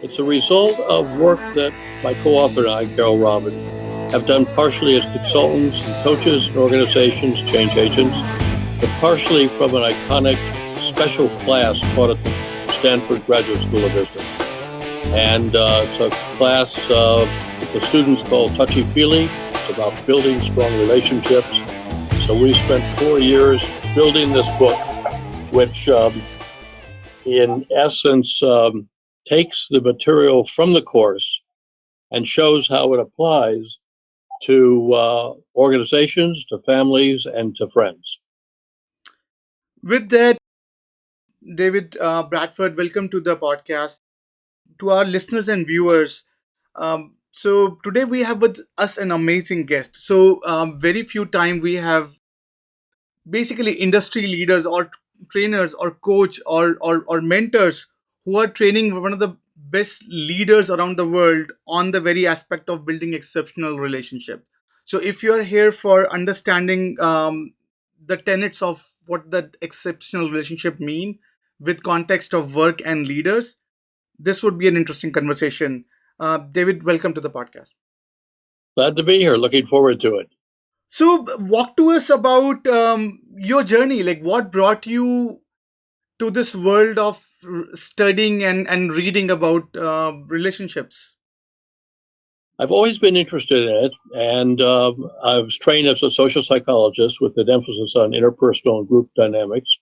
It's a result of work that my co-author and I, Carol Robin, have done partially as consultants and coaches in organizations, change agents, but partially from an iconic special class taught at the Stanford Graduate School of Business. And it's a class the students call Touchy Feely. It's about building strong relationships. So we spent 4 years building this book, which in essence takes the material from the course and shows how it applies to organizations, to families, and to friends. With that, David Bradford, welcome to the podcast. To our listeners and viewers, so today we have with us an amazing guest. So very few time we have basically industry leaders or trainers or coach or mentors who are training one of the best leaders around the world on the very aspect of building exceptional relationship. So if you are here for understanding the tenets of what that exceptional relationship mean with context of work and leaders, this would be an interesting conversation. David, welcome to the podcast. Glad to be here. Looking forward to it. So, walk to us about your journey. Like, what brought you to this world of studying and reading about relationships? I've always been interested in it, and I was trained as a social psychologist with an emphasis on interpersonal and group dynamics.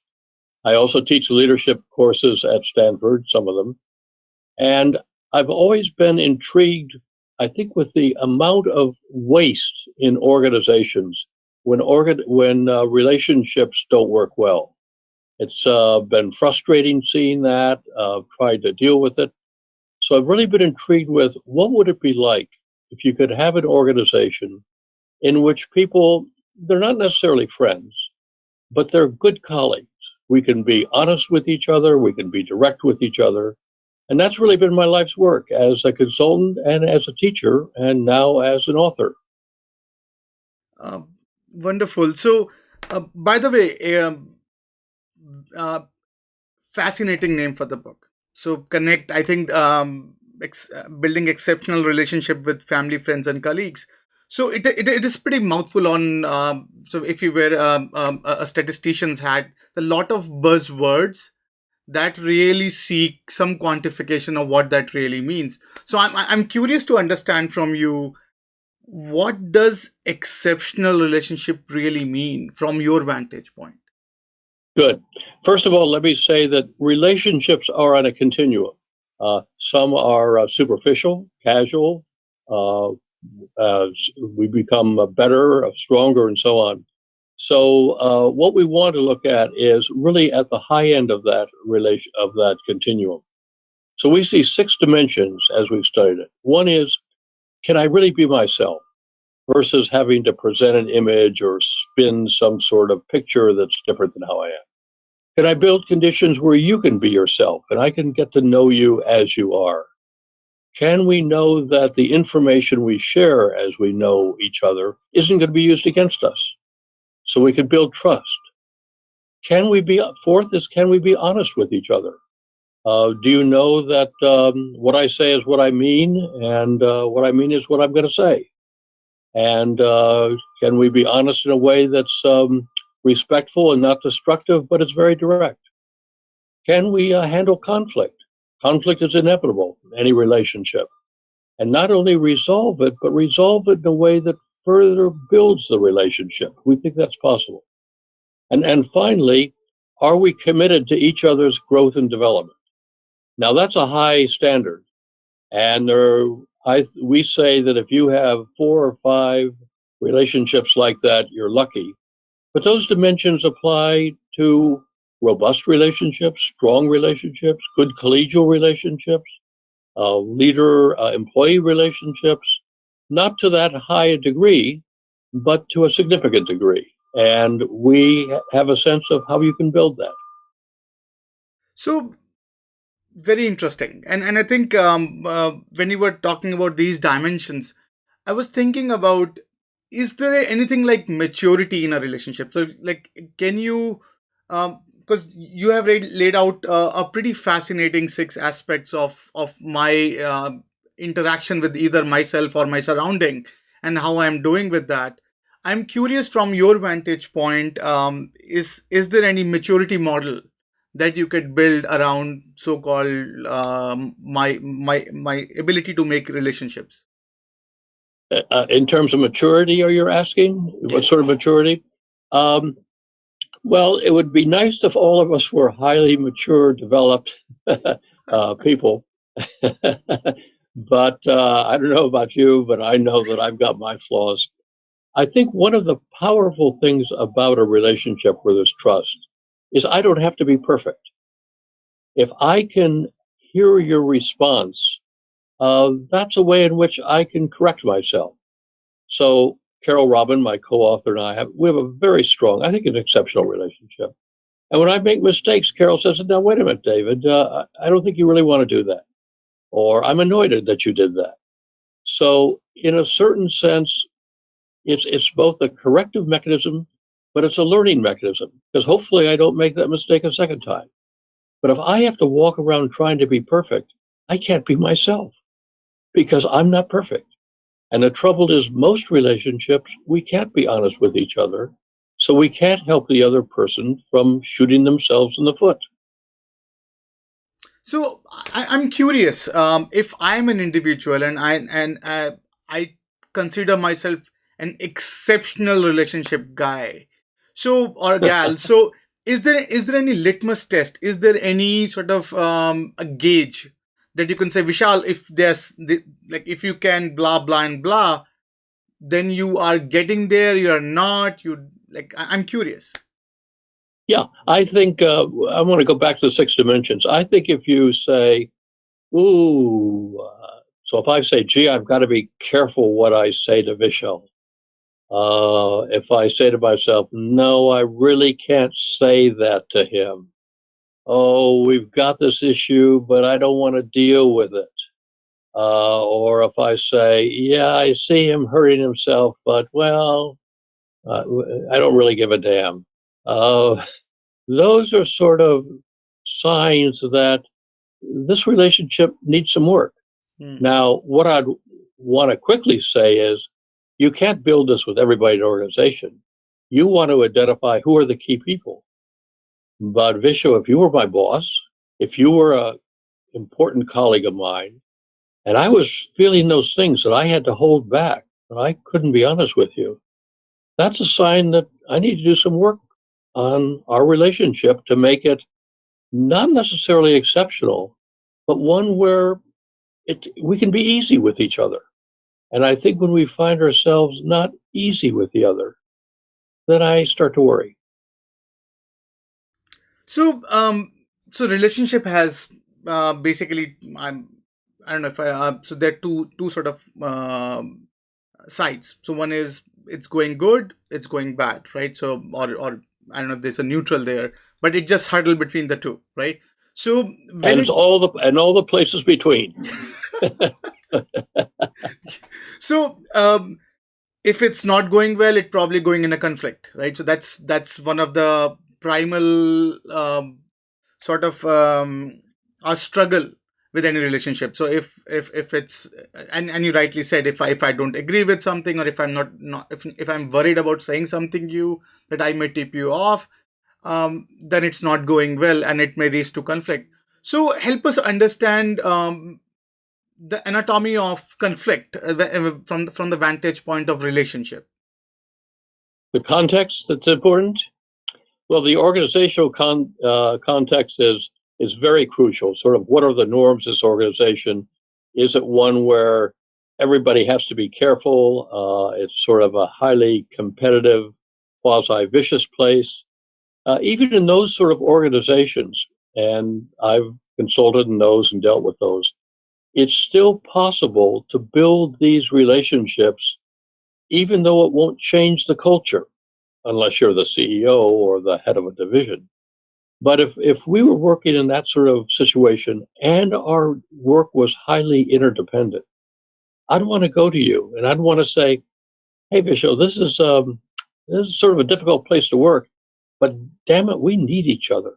I also teach leadership courses at Stanford, some of them. And I've always been intrigued, I think, with the amount of waste in organizations when relationships don't work well. It's been frustrating seeing that, tried to deal with it. So I've really been intrigued with what would it be like if you could have an organization in which people, they're not necessarily friends, but they're good colleagues. We can be honest with each other, we can be direct with each other. And that's really been my life's work as a consultant and as a teacher, and now as an author. Uh, Wonderful. So, by the way, uh, fascinating name for the book. So, connect. I think building exceptional relationship with family, friends, and colleagues. So it is pretty mouthful on. So if you were a statistician's hat, a lot of buzzwords that really seek some quantification of what that really means. So I'm curious to understand from you, what does exceptional relationship really mean from your vantage point? Good. First of all, let me say that relationships are on a continuum. Some are superficial, casual. Uh, we become better, stronger, and so on. So, what we want to look at is really at the high end of that continuum. So we see 6 dimensions as we've studied it. One is, can I really be myself versus having to present an image or spin some sort of picture that's different than how I am? Can I build conditions where you can be yourself and I can get to know you as you are? Can we know that the information we share as we know each other isn't going to be used against us? So we can build trust. Fourth is, can we be honest with each other? Do you know that what I say is what I mean, and what I mean is what I'm going to say? And can we be honest in a way that's respectful and not destructive, but it's very direct? Can we handle conflict? Conflict is inevitable in any relationship. And not only resolve it, but resolve it in a way that further builds the relationship. We think that's possible. And finally, are we committed to each other's growth and development? Now, that's a high standard. And we say that if you have 4 or 5 relationships like that, you're lucky. But those dimensions apply to robust relationships, strong relationships, good collegial relationships, leader-employee relationships, not to that high a degree, but to a significant degree. And we have a sense of how you can build that. So very interesting. And I think when you were talking about these dimensions, I was thinking about, is there anything like maturity in a relationship? So like, can you because you have laid out a pretty fascinating six aspects of my interaction with either myself or my surrounding, and how I'm doing with that. I'm curious from your vantage point, is there any maturity model that you could build around so-called my ability to make relationships? In terms of maturity, are you asking? What Yes. sort of maturity? Um, well, it would be nice if all of us were highly mature, developed people. But I don't know about you, but I know that I've got my flaws. I think one of the powerful things about a relationship where there's trust is I don't have to be perfect. If I can hear your response, that's a way in which I can correct myself. So Carol Robin, my co-author, and we have a very strong, I think, an exceptional relationship. And when I make mistakes, Carol says, "Now wait a minute, David. I don't think you really want to do that," or "I'm annoyed that you did that." So, in a certain sense, it's both a corrective mechanism, but it's a learning mechanism because hopefully I don't make that mistake a second time. But if I have to walk around trying to be perfect, I can't be myself because I'm not perfect. And the trouble is, most relationships, we can't be honest with each other. So we can't help the other person from shooting themselves in the foot. So I'm curious, if I'm an individual and I consider myself an exceptional relationship guy, so or gal. So is there any litmus test? Is there any sort of a gauge that you can say, Vishal, if like if you can blah blah and blah, then you are getting there. You are not. You like. I'm curious. Yeah, I think I want to go back to the six dimensions. I think if you say, ooh, so if I say, gee, I've got to be careful what I say to Vishal. If I say to myself, no, I really can't say that to him. Oh, we've got this issue, but I don't want to deal with it. Or if I say, yeah, I see him hurting himself, but well, I don't really give a damn. Uh, those are sort of signs that this relationship needs some work. Hmm. Now, what I'd want to quickly say is you can't build this with everybody in the organization. You want to identify who are the key people. But Visho, if you were my boss, if you were an important colleague of mine, and I was feeling those things that I had to hold back, and I couldn't be honest with you, that's a sign that I need to do some work on our relationship to make it not necessarily exceptional, but one where we can be easy with each other. And I think when we find ourselves not easy with the other, then I start to worry. So, so relationship has basically, I don't know if so there are two sort of sides. So one is it's going good, it's going bad, right? So or I don't know if there's a neutral there, but it just huddle between the two, right? So And when it's it all the places between. so if it's not going well, it's probably going in a conflict, right? So that's one of the primal sort of a struggle with any relationship. So if it's and you rightly said, if I don't agree with something, or if I'm not if I'm worried about saying something you that I may tip you off, then it's not going well and it may lead to conflict. So help us understand the anatomy of conflict from the vantage point of relationship. The context that's important. Well, the organizational context is very crucial. Sort of, what are the norms of this organization? Is it one where everybody has to be careful? It's sort of a highly competitive, quasi-vicious place. Even in those sort of organizations, and I've consulted in those and dealt with those, it's still possible to build these relationships, even though it won't change the culture, unless you're the CEO or the head of a division. But if we were working in that sort of situation and our work was highly interdependent, I'd want to go to you and I'd want to say, "Hey, Vishal, this is sort of a difficult place to work, but damn it, we need each other.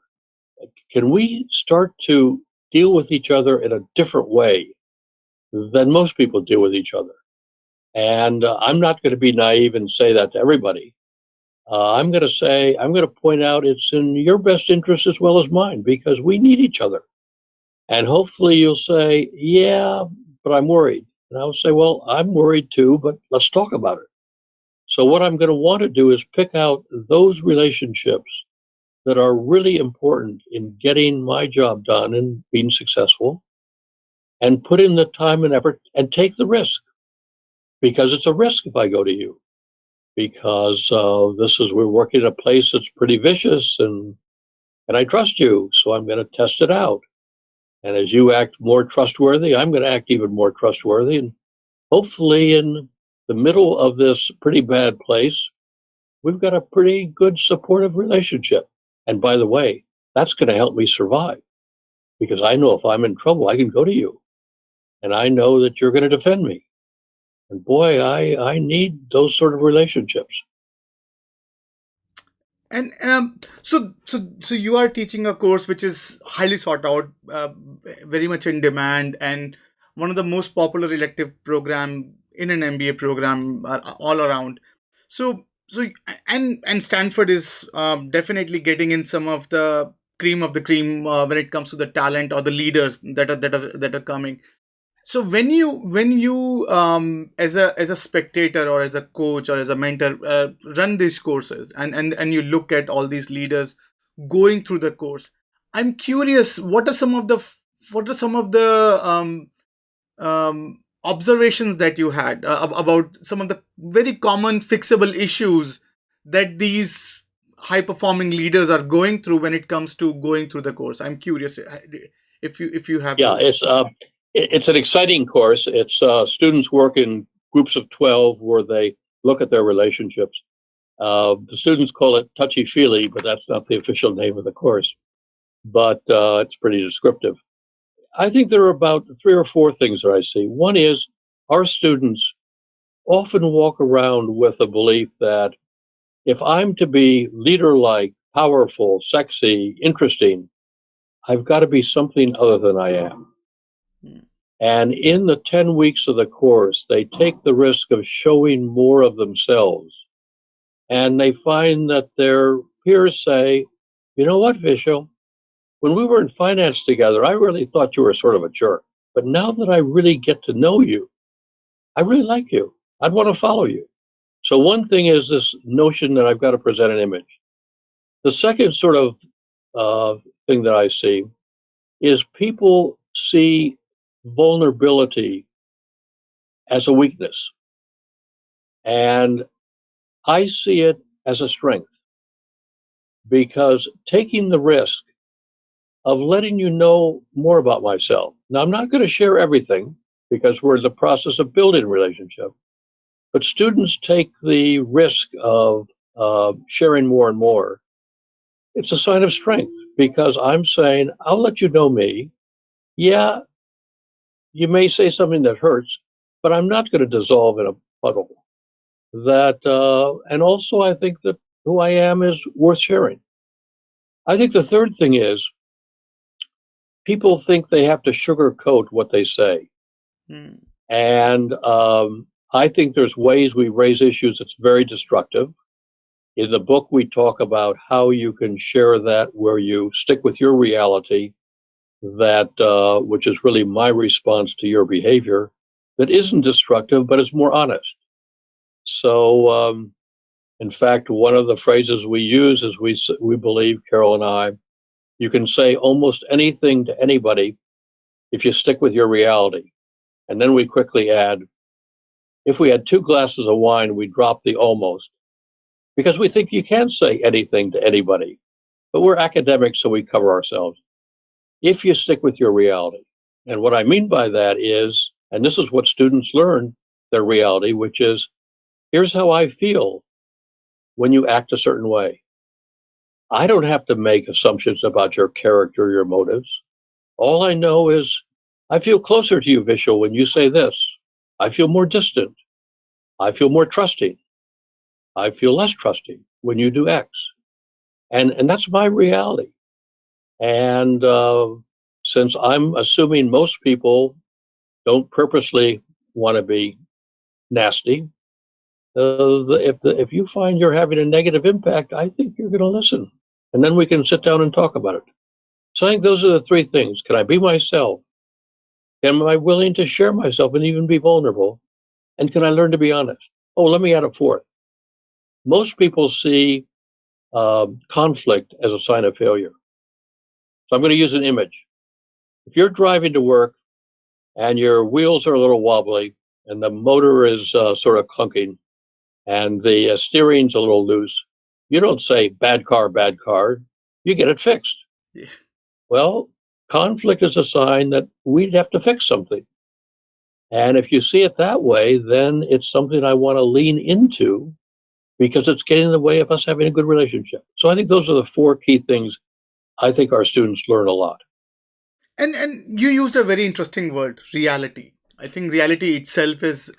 can we start to deal with each other in a different way than most people deal with each other? And I'm not going to be naive and say that to everybody. I'm going to say, I'm going to point out it's in your best interest as well as mine because we need each other. And hopefully you'll say, yeah, but I'm worried. And I'll say, well, I'm worried too, but let's talk about it. So what I'm going to want to do is pick out those relationships that are really important in getting my job done and being successful and put in the time and effort and take the risk because it's a risk if I go to you because we're working at a place that's pretty vicious and I trust you. So I'm going to test it out. And as you act more trustworthy, I'm going to act even more trustworthy. And hopefully in the middle of this pretty bad place, we've got a pretty good supportive relationship. And by the way, that's going to help me survive because I know if I'm in trouble, I can go to you. And I know that you're going to defend me. And boy, I need those sort of relationships. And so you are teaching a course which is highly sought out, very much in demand, and one of the most popular elective program in an MBA program all around. So and Stanford is definitely getting in some of the cream when it comes to the talent or the leaders that are coming. So when you as a spectator or as a coach or as a mentor run these courses and you look at all these leaders going through the course, I'm curious, what are some of the observations that you had about some of the very common fixable issues that these high performing leaders are going through when it comes to going through the course. I'm curious if you have Yeah, those. it's an exciting course. It's students work in groups of 12 where they look at their relationships. The students call it touchy-feely, but that's not the official name of the course. But it's pretty descriptive. I think there are about 3 or 4 things that I see. One is our students often walk around with a belief that if I'm to be leader-like, powerful, sexy, interesting, I've got to be something other than I am. Hmm. And in the 10 weeks of the course, they take the risk of showing more of themselves. And they find that their peers say, you know what, Vishal, when we were in finance together, I really thought you were sort of a jerk. But now that I really get to know you, I really like you. I'd want to follow you. So one thing is this notion that I've got to present an image. The second sort of thing that I see is people see vulnerability as a weakness. And I see it as a strength because taking the risk of letting you know more about myself. Now, I'm not going to share everything because we're in the process of building a relationship, but students take the risk of sharing more and more. It's a sign of strength because I'm saying, I'll let you know me. Yeah, you may say something that hurts, but I'm not going to dissolve in a puddle. And also I think that who I am is worth sharing. I think the third thing is people think they have to sugarcoat what they say. Hmm. And I think there's ways we raise issues that's very destructive. In the book, we talk about how you can share that where you stick with your reality, that which is really my response to your behavior, that isn't destructive, but it's more honest. So, in fact, one of the phrases we use is we believe, Carol and I, you can say almost anything to anybody if you stick with your reality. And then we quickly add, if we had 2 glasses of wine, we drop the almost, because we think you can say anything to anybody. But we're academics, so we cover ourselves. If you stick with your reality. And what I mean by that is, and this is what students learn, their reality, which is, here's how I feel when you act a certain way. I don't have to make assumptions about your character, your motives. All I know is I feel closer to you, Vishal, when you say this. I feel more distant. I feel more trusting. I feel less trusting when you do X. And that's my reality. And since I'm assuming most people don't purposely want to be nasty, if you find you're having a negative impact, I think you're going to listen, and then we can sit down and talk about it. So I think those are the three things. Can I be myself? Am I willing to share myself and even be vulnerable? And can I learn to be honest? Oh, let me add a fourth. Most people see conflict as a sign of failure. So I'm going to use an image. If you're driving to work and your wheels are a little wobbly and the motor is sort of clunking and the steering's a little loose, you don't say bad car, bad car. You get it fixed. Yeah. Well, conflict is a sign that we'd have to fix something. And if you see it that way, then it's something I want to lean into because it's getting in the way of us having a good relationship. So I think those are the four key things I think our students learn a lot. And you used a very interesting word, reality. I think reality itself is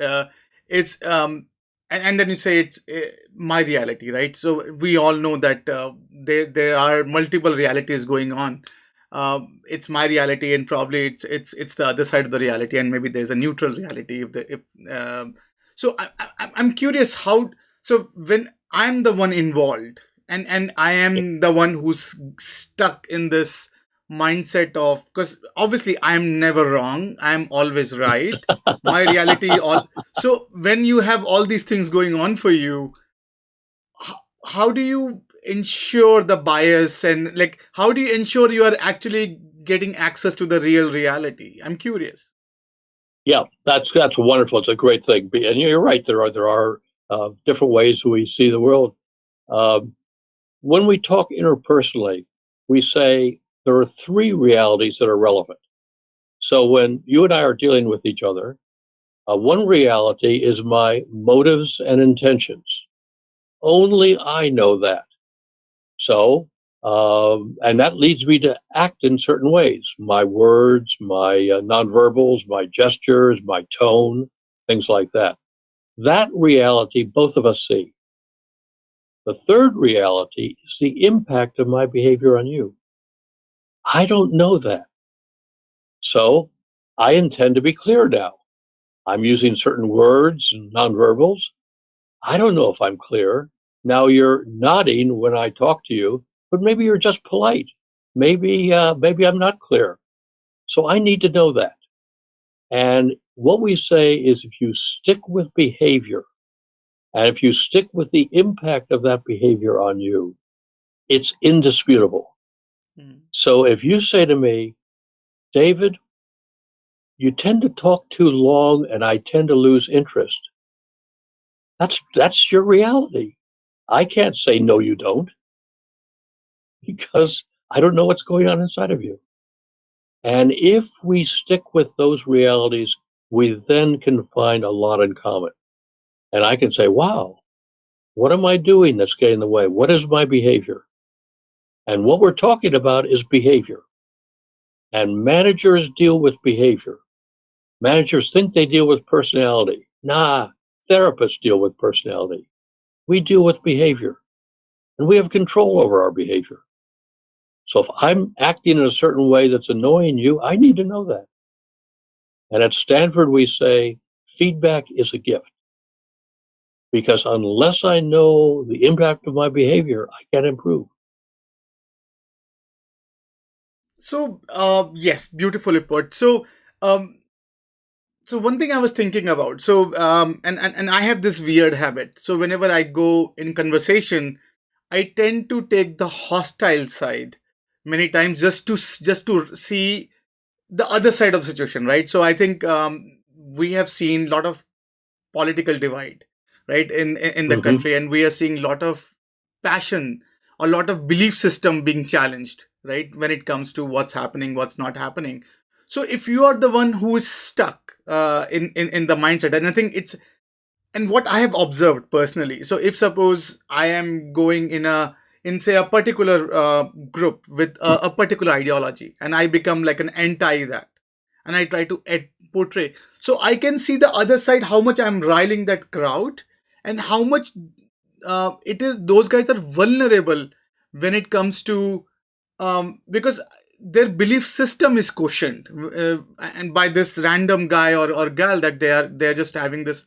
and then you say it's my reality, right? So we all know that there are multiple realities going on. It's my reality, and probably it's the other side of the reality, and maybe there's a neutral reality. If so, I'm curious how. So when I'm the one involved, and I am the one who's stuck in this mindset of, because obviously I'm never wrong, I'm always right, my reality all. So when you have all these things going on for you, how do you ensure the bias, and like how do you ensure you are actually getting access to the real reality? I'm curious. Yeah, that's wonderful. It's a great thing, and you're right. There are different ways we see the world. Um, when we talk interpersonally, we say there are three realities that are relevant. So when you and I are dealing with each other, one reality is my motives and intentions. Only I know that. So, and that leads me to act in certain ways. My words, my nonverbals, my gestures, my tone, things like that. That reality both of us see. The third reality is the impact of my behavior on you. I don't know that. So I intend to be clear now. I'm using certain words and nonverbals. I don't know if I'm clear. Now you're nodding when I talk to you, but maybe you're just polite. Maybe I'm not clear. So I need to know that. And what we say is if you stick with behavior and if you stick with the impact of that behavior on you, it's indisputable. Mm. So if you say to me, David, you tend to talk too long and I tend to lose interest. That's your reality. I can't say no you don't because I don't know what's going on inside of you. And if we stick with those realities, we then can find a lot in common. And I can say, wow, what am I doing that's getting in the way? What is my behavior? And what we're talking about is behavior. And managers deal with behavior. Managers think they deal with personality. Nah, therapists deal with personality. We deal with behavior. And we have control over our behavior. So if I'm acting in a certain way that's annoying you, I need to know that. And at Stanford, we say feedback is a gift. Because unless I know the impact of my behavior, I can't improve. So yes, beautifully put. So one thing I was thinking about, and I have this weird habit. So whenever I go in conversation, I tend to take the hostile side many times, just to see the other side of the situation, right? So I think we have seen a lot of political divide, right, in the Mm-hmm. country, and we are seeing a lot of passion, a lot of belief system being challenged, right, when it comes to what's happening, what's not happening. So if you are the one who is stuck in the mindset, and I think it's, and what I have observed personally, so if suppose I am going in say a particular group with a particular ideology, and I become like an anti that, and I try to portray, so I can see the other side, how much I'm riling that crowd, and how much it is those guys are vulnerable when it comes to because their belief system is questioned, and by this random guy or girl that they're just having this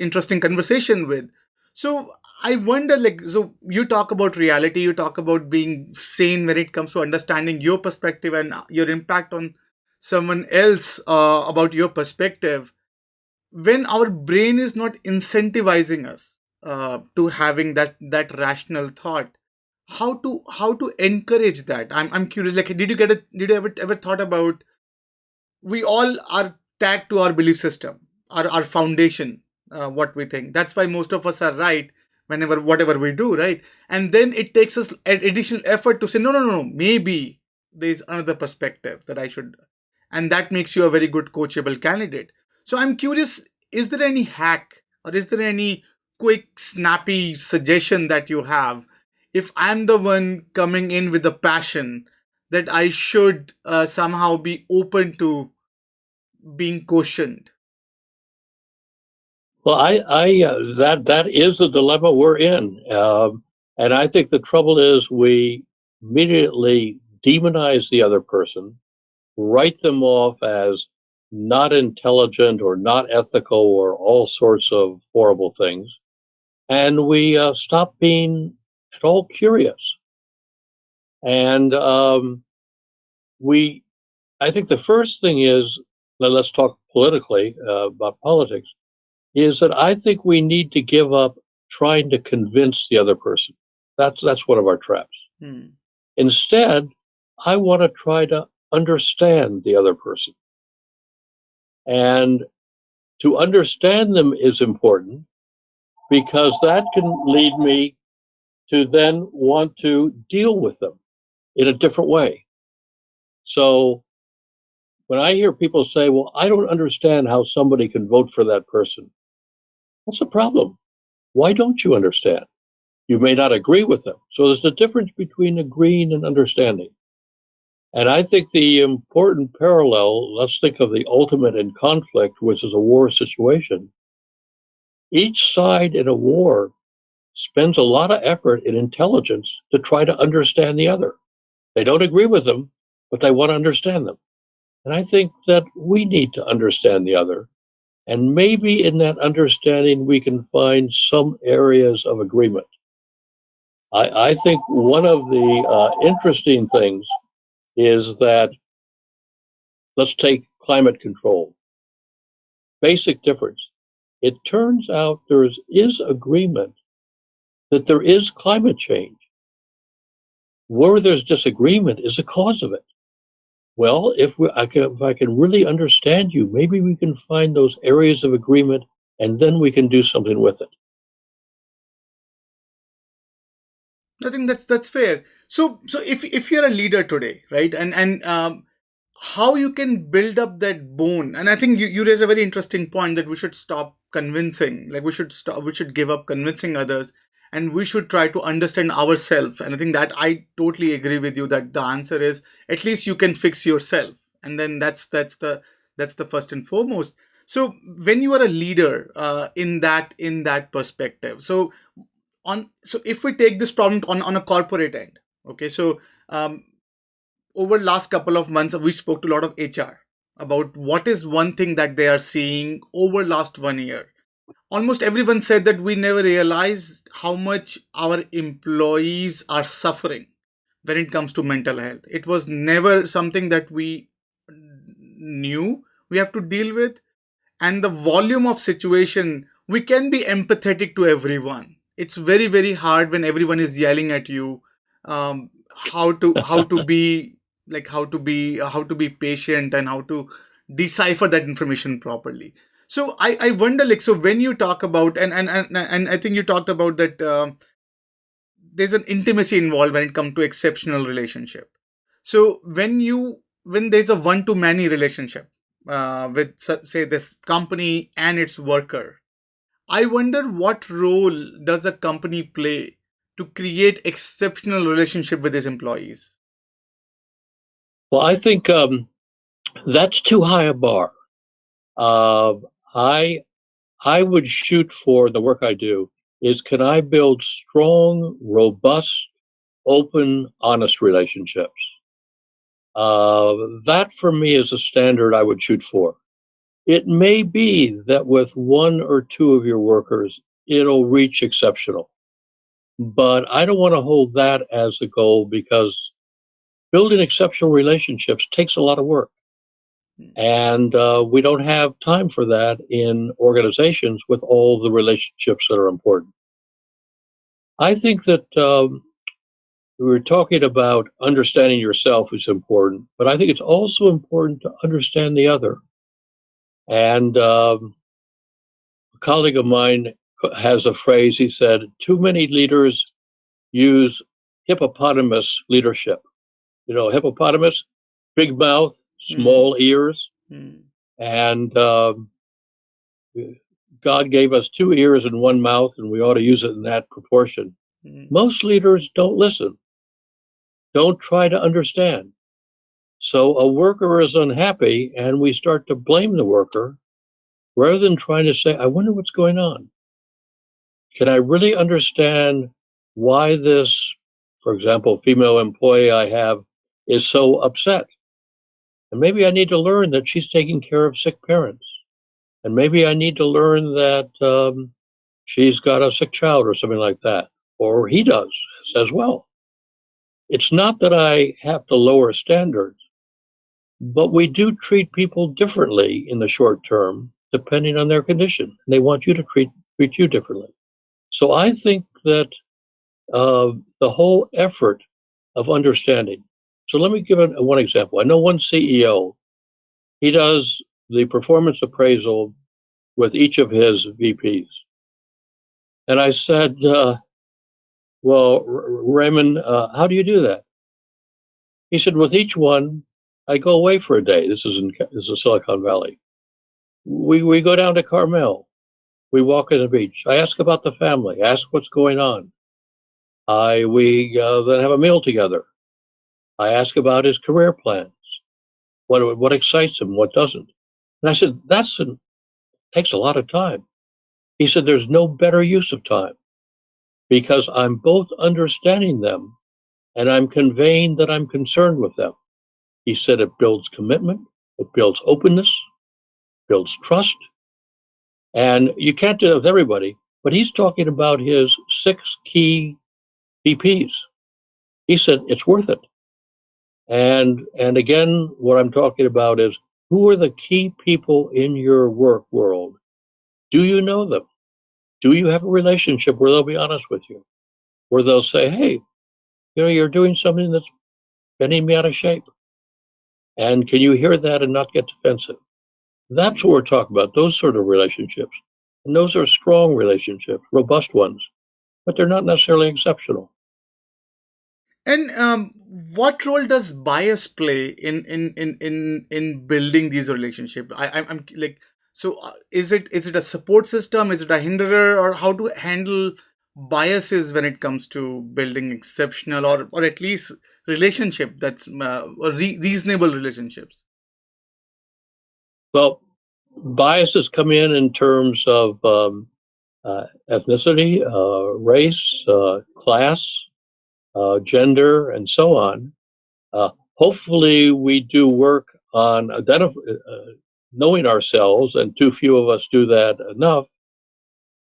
interesting conversation with. So I wonder, like, so you talk about reality, you talk about being sane when it comes to understanding your perspective and your impact on someone else, about your perspective. When our brain is not incentivizing us to having that rational thought, how to encourage that? I'm curious, like, did you ever thought about, we all are tagged to our belief system, our foundation, what we think. That's why most of us are right whenever whatever we do, right? And then it takes us additional effort to say, no, no, no, no, maybe there's another perspective that I should, and that makes you a very good coachable candidate. So I'm curious, is there any hack, or is there any quick snappy suggestion that you have, if I'm the one coming in with a passion, that I should somehow be open to being cautioned? Well, that is the dilemma we're in, and I think the trouble is we immediately demonize the other person, write them off as not intelligent or not ethical or all sorts of horrible things, and we stop being at all curious. And we, I think the first thing is, let's talk politically about politics, is that I think we need to give up trying to convince the other person. That's one of our traps. Hmm. Instead, I want to try to understand the other person. And to understand them is important because that can lead me to then want to deal with them in a different way. So when I hear people say, well, I don't understand how somebody can vote for that person, that's a problem. Why don't you understand? You may not agree with them. So there's a difference between agreeing and understanding. And I think the important parallel, let's think of the ultimate in conflict, which is a war situation. Each side in a war spends a lot of effort and intelligence to try to understand the other. They don't agree with them, but they want to understand them. And I think that we need to understand the other. And maybe in that understanding, we can find some areas of agreement. I think one of the interesting things is that, let's take climate control. Basic difference. It turns out is agreement that there is climate change. Where there's disagreement is the cause of it. Well, if I can really understand you, maybe we can find those areas of agreement, and then we can do something with it. I think that's fair. So if you're a leader today, right, and how you can build up that bone, and I think you raise a very interesting point, that we should stop convincing, like we should give up convincing others, and we should try to understand ourselves. And I think that I totally agree with you, that the answer is, at least you can fix yourself, and then that's the first and foremost. So when you are a leader, in that perspective, so if we take this problem on a corporate end, okay, so over last couple of months we spoke to a lot of HR about what is one thing that they are seeing over last 1 year. Almost everyone said that we never realized how much our employees are suffering when it comes to mental health. It was never something that we knew we have to deal with. And the volume of situation, we can be empathetic to everyone. It's very very hard when everyone is yelling at you, how to be, like, how to be patient, and how to decipher that information properly. So I wonder, like, so when you talk about, and I think you talked about that, there's an intimacy involved when it comes to exceptional relationship. So when there's a one to many relationship, with, say, this company and its worker, I wonder what role does a company play to create exceptional relationship with its employees? Well, I think that's too high a bar. Uh, I I would shoot for the work I do is, can I build strong, robust, open, honest relationships. That for me is a standard I would shoot for. It may be that with one or two of your workers, it'll reach exceptional. But I don't want to hold that as the goal because building exceptional relationships takes a lot of work. And we don't have time for that in organizations with all the relationships that are important. I think that we were talking about understanding yourself is important, but I think it's also important to understand the other. And a colleague of mine has a phrase. He said, too many leaders use hippopotamus leadership. You know, hippopotamus, big mouth, small ears. And God gave us two ears and one mouth, and we ought to use it in that proportion. Most leaders don't listen, don't try to understand. So a worker is unhappy, and we start to blame the worker rather than trying to say, I wonder what's going on. Can I really understand why this, for example, female employee I have is so upset? And maybe I need to learn that she's taking care of sick parents. And maybe I need to learn that she's got a sick child or something like that. Or he does as well. It's not that I have to lower standards, but we do treat people differently in the short term, depending on their condition. And they want you to treat you differently. So I think that the whole effort of understanding. So let me give one example. I know one CEO, he does the performance appraisal with each of his VPs. And I said, well, Raymond, how do you do that? He said, with each one, I go away for a day. This is in Silicon Valley. We go down to Carmel. We walk on the beach. I ask about the family. I ask what's going on. We then have a meal together. I ask about his career plans. What excites him, what doesn't. And I said, takes a lot of time. He said, there's no better use of time because I'm both understanding them and I'm conveying that I'm concerned with them. He said it builds commitment, it builds openness, builds trust. And you can't do it with everybody, but he's talking about his 6 key VPs. He said it's worth it. And again, what I'm talking about is who are the key people in your work world? Do you know them? Do you have a relationship where they'll be honest with you? Where they'll say, hey, you're doing something that's bending me out of shape. And can you hear that and not get defensive? That's what we're talking about, those sort of relationships. And those are strong relationships, robust ones, but they're not necessarily exceptional. And what role does bias play in building these relationships? I'm like, so is it a support system? Is it a hinderer, or how to handle biases when it comes to building exceptional or at least relationship that's reasonable relationships? Well, biases come in terms of ethnicity, race, class, gender, and so on. Hopefully, we do work on knowing ourselves, and too few of us do that enough.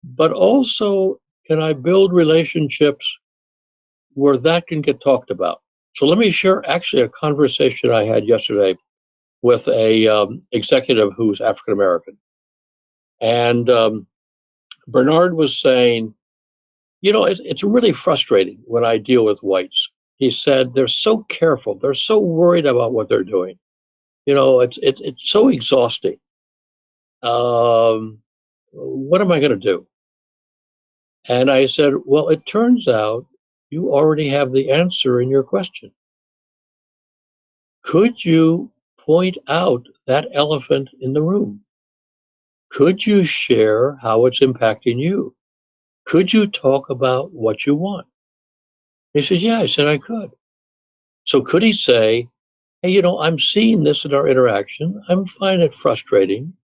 But also, can I build relationships where that can get talked about? So let me share actually a conversation I had yesterday with a executive who's African American. And Bernard was saying, it's really frustrating when I deal with whites. He said, they're so careful. They're so worried about what they're doing. It's so exhausting. What am I going to do? And I said, well, it turns out you already have the answer in your question. Could you point out that elephant in the room? Could you share how it's impacting you? Could you talk about what you want? He said, yeah. I said, I could. So could he say, hey, I'm seeing this in our interaction. I'm finding it frustrating.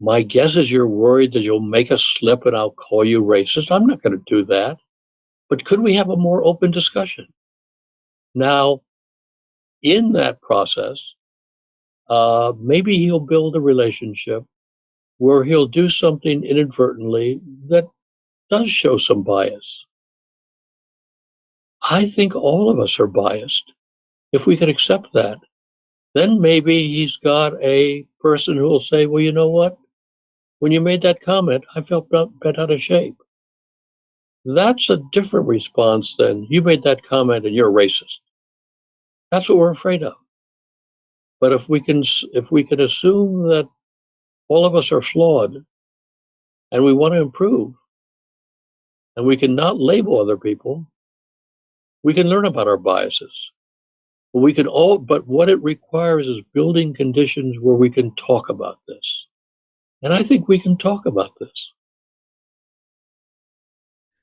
My guess is you're worried that you'll make a slip and I'll call you racist. I'm not going to do that. but could we have a more open discussion? Now, in that process, maybe he'll build a relationship where he'll do something inadvertently that does show some bias. I think all of us are biased. If we could accept that, then maybe he's got a person who will say, well, you know what? When you made that comment, I felt bent out of shape. That's a different response than you made that comment and you're racist. That's what we're afraid of. But if we can assume that all of us are flawed and we want to improve, and we can not label other people, we can learn about our biases. But what it requires is building conditions where we can talk about this. And I think we can talk about this.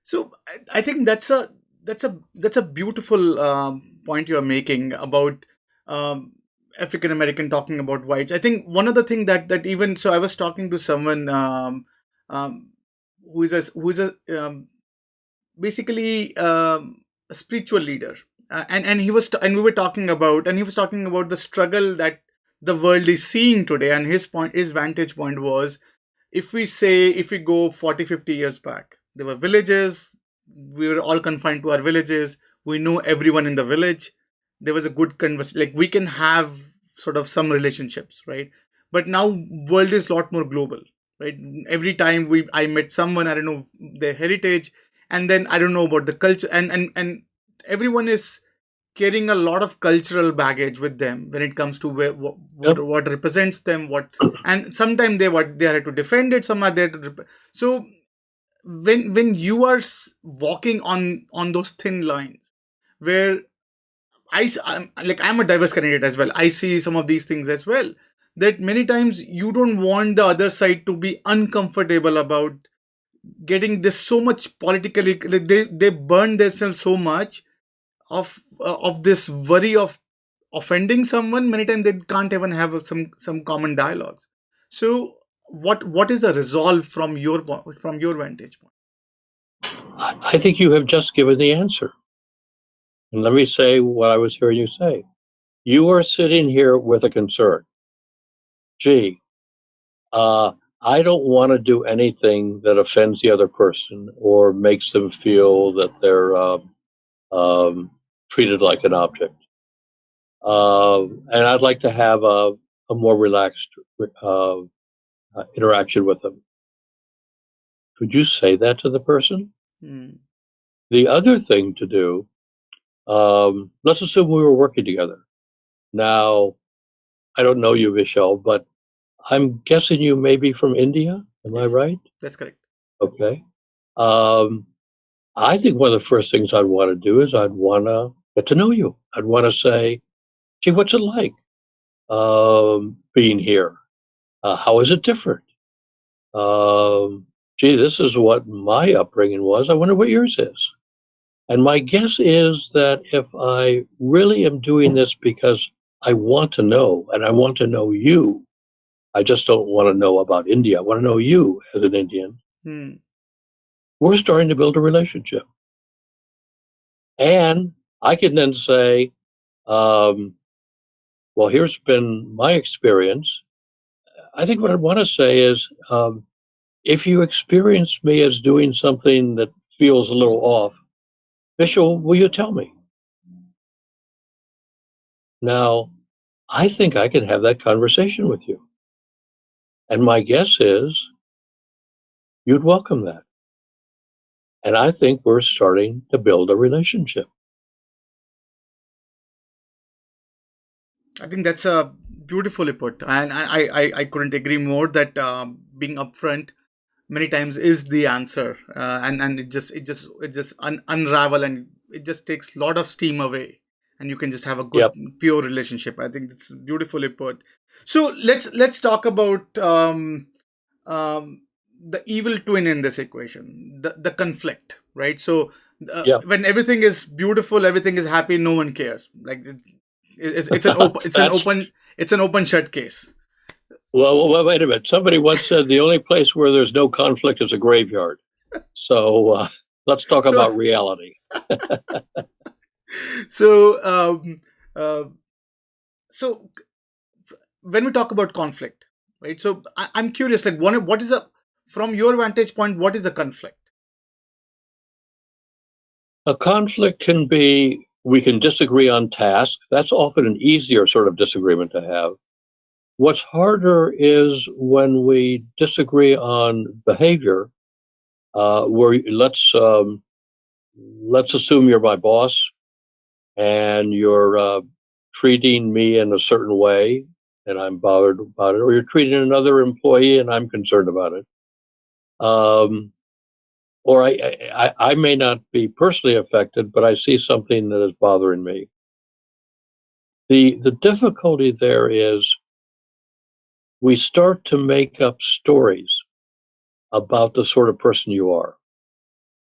So I think that's a beautiful point you are making about um, African American talking about whites. I think one other thing that even so, I was talking to someone um, who is a basically a spiritual leader, and and we were talking about, and he was talking about the struggle that the world is seeing today, and his vantage point was, if we go 40, 50 years back, there were villages, we were all confined to our villages, we know everyone in the village, there was a good like we can have sort of some relationships, right? But now world is a lot more global, right? Every time I met someone, I don't know their heritage, and then I don't know about the culture, and everyone is carrying a lot of cultural baggage with them when it comes to Yep. what represents them, what, and sometimes they are to defend it, some are there to so when you are walking on those thin lines where I'm a diverse candidate as well, I see some of these things as well, that many times you don't want the other side to be uncomfortable about getting this so much politically, like they burn themselves so much of this worry of offending someone. Many times they can't even have some common dialogues. So what is the resolve from from your vantage point? I think you have just given the answer. And let me say what I was hearing you say. You are sitting here with a concern. Gee, uh, I don't want to do anything that offends the other person or makes them feel that they're um, treated like an object. And I'd like to have a more relaxed uh, interaction with them. Could you say that to the person? Hmm. The other thing to do, let's assume we were working together. Now, I don't know you, Vishal, but I'm guessing you may be from India. Am I Yes, right? that's correct. Okay. Um, I think one of the first things I'd want to do is I'd want to get to know you. I'd want to say, gee, what's it like being here? How is it different? Um, Gee, this is what my upbringing was. I wonder what yours is. And my guess is that if I really am doing this because I want to know and I want to know you, I just don't want to know about India. I want to know you as an Indian. Hmm. We're starting to build a relationship. And I can then say, um, well, here's been my experience. I think what I want to say is if you experience me as doing something that feels a little off, Vishal, will you tell me? Now, I think I can have that conversation with you. And my guess is you'd welcome that. And I think we're starting to build a relationship. I think that's a beautifully put, and I couldn't agree more that being upfront many times is the answer, and it just unravel, and it just takes a lot of steam away, and you can just have a good Yep. pure relationship. I think that's beautifully put. So let's talk about um, the evil twin in this equation, the conflict, right? So Yep. when everything is beautiful, everything is happy, no one cares. Like it's an open, That's it's an open shut case. well, wait a minute. Somebody once said the only place where there's no conflict is a graveyard. So Let's talk So, about reality. so, uh, so when we talk about conflict, right? So I'm curious, like, what is a from your vantage point, what is a conflict? A conflict can be we can disagree on tasks. That's often an easier sort of disagreement to have. What's harder is when we disagree on behavior. Where let's assume you're my boss and you're treating me in a certain way, and I'm bothered about it, or you're treating another employee and I'm concerned about it. Or I may not be personally affected, but I see something that is bothering me. The difficulty there is we start to make up stories about the sort of person you are.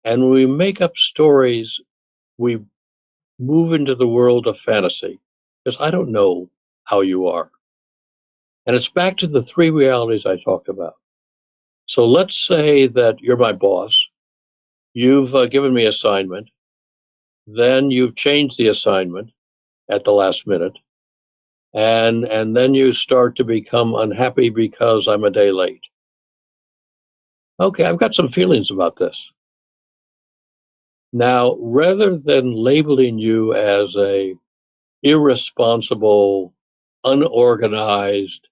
And when we make up stories, we move into the world of fantasy because I don't know how you are. And it's back to the three realities I talked about. So let's say that you're my boss. You've given me assignment. Then you've changed the assignment at the last minute. And then you start to become unhappy because I'm a day late. Okay, I've got some feelings about this. Now, rather than labeling you as a irresponsible, unorganized,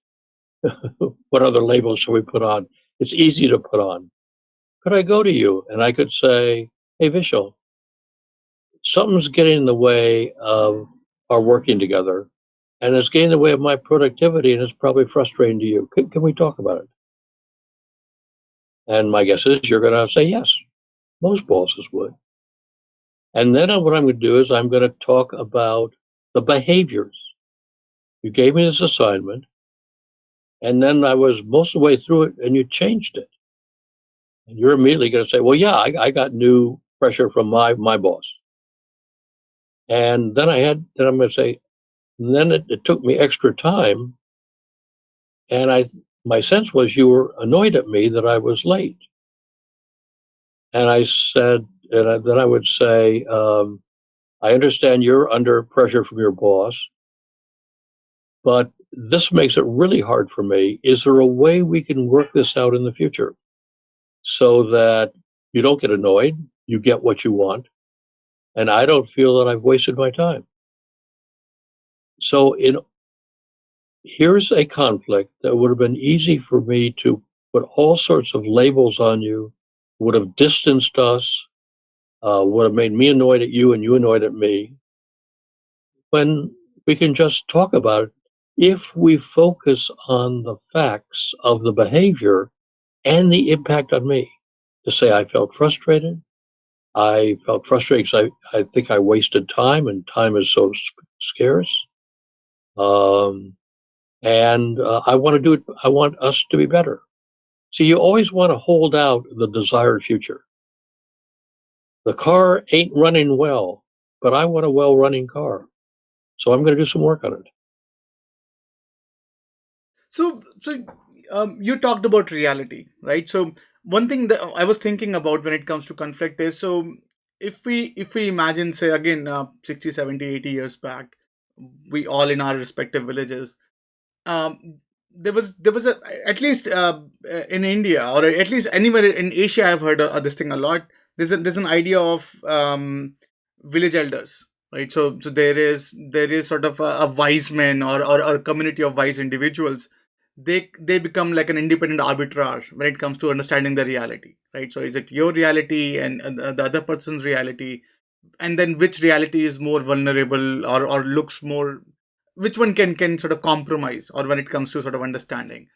what other labels should we put on? It's easy to put on. Could I go to you and I could say, hey, Vishal, something's getting in the way of our working together and it's getting in the way of my productivity and it's probably frustrating to you. Can we talk about it? And my guess is you're going to say yes. Most bosses would. And then what I'm going to do is I'm going to talk about the behaviors. You gave me this assignment, and then I was most of the way through it, and you changed it. And you're immediately going to say, well, yeah, I got new pressure from my boss. And then I'm going to say, then it took me extra time. And my sense was you were annoyed at me that I was late. And I said, then I would say, I understand you're under pressure from your boss, but this makes it really hard for me. Is there a way we can work this out in the future so that you don't get annoyed, you get what you want, and I don't feel that I've wasted my time? So here's a conflict that would have been easy for me to put all sorts of labels on you, would have distanced us, would have made me annoyed at you and you annoyed at me, when we can just talk about it if we focus on the facts of the behavior and the impact on me. To say I felt frustrated. I felt frustrated because I think I wasted time, and time is so scarce. Um, and I want to do it. I want us to be better. So you always want to hold out the desired future. The car ain't running well, but I want a well-running car. So I'm going to do some work on it. So you talked about reality, right? So one thing that I was thinking about when it comes to conflict is, so if we imagine, say again, 60, 70, 80 years back, we all in our respective villages, um, there was a, at least in India, or at least anywhere in Asia, I've heard of this thing a lot. There's an idea of village elders, right? So there is sort of a wise man, or a community of wise individuals. They become like an independent arbiter when it comes to understanding the reality, right? So is it your reality and the other person's reality, and then which reality is more vulnerable, or looks more, which one can sort of compromise, or when it comes to sort of understanding.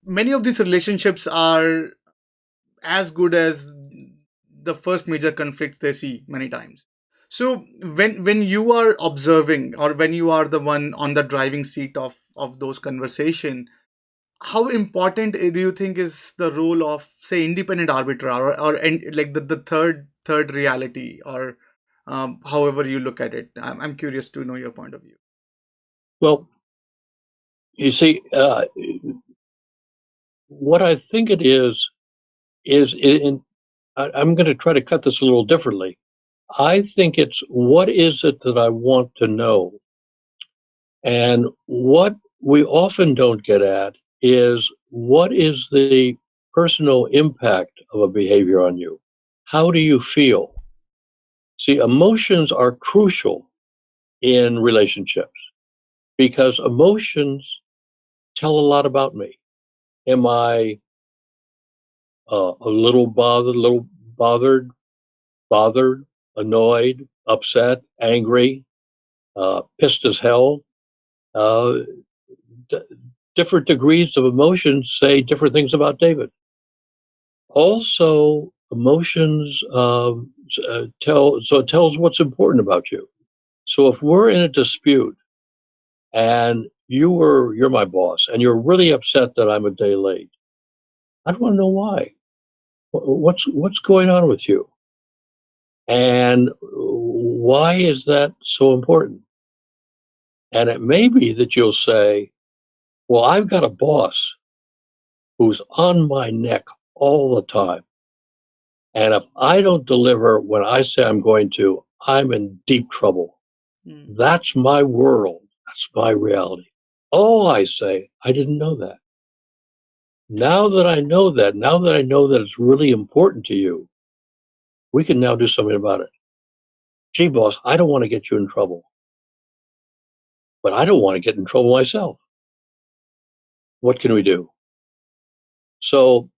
Many of these relationships are as good as the first major conflicts they see many times. So when you are observing, or when you are the one on the driving seat of those conversation, how important do you think is the role of, say, independent arbiter, or like the third reality, or however you look at it? I'm curious to know your point of view. Well, you see, what I think it is I'm going to try to cut this a little differently. I think it's what is it that I want to know? And what we often don't get at is what is the personal impact of a behavior on you? How do you feel? See, emotions are crucial in relationships because emotions tell a lot about me. Am I a little bothered, annoyed, upset, angry, pissed as hell? Uh, d- Different degrees of emotions say different things about David. Also, emotions it tells what's important about you. So if we're in a dispute and you're my boss and you're really upset that I'm a day late, I'd want to know why. What's going on with you? And why is that so important? And it may be that you'll say, well, I've got a boss who's on my neck all the time. And if I don't deliver when I say I'm going to, I'm in deep trouble. Mm. That's my world. That's my reality. Oh, I say, I didn't know that. Now that I know that, now that I know that it's really important to you, we can now do something about it. Gee, boss, I don't want to get you in trouble, but I don't want to get in trouble myself. What can we do? So,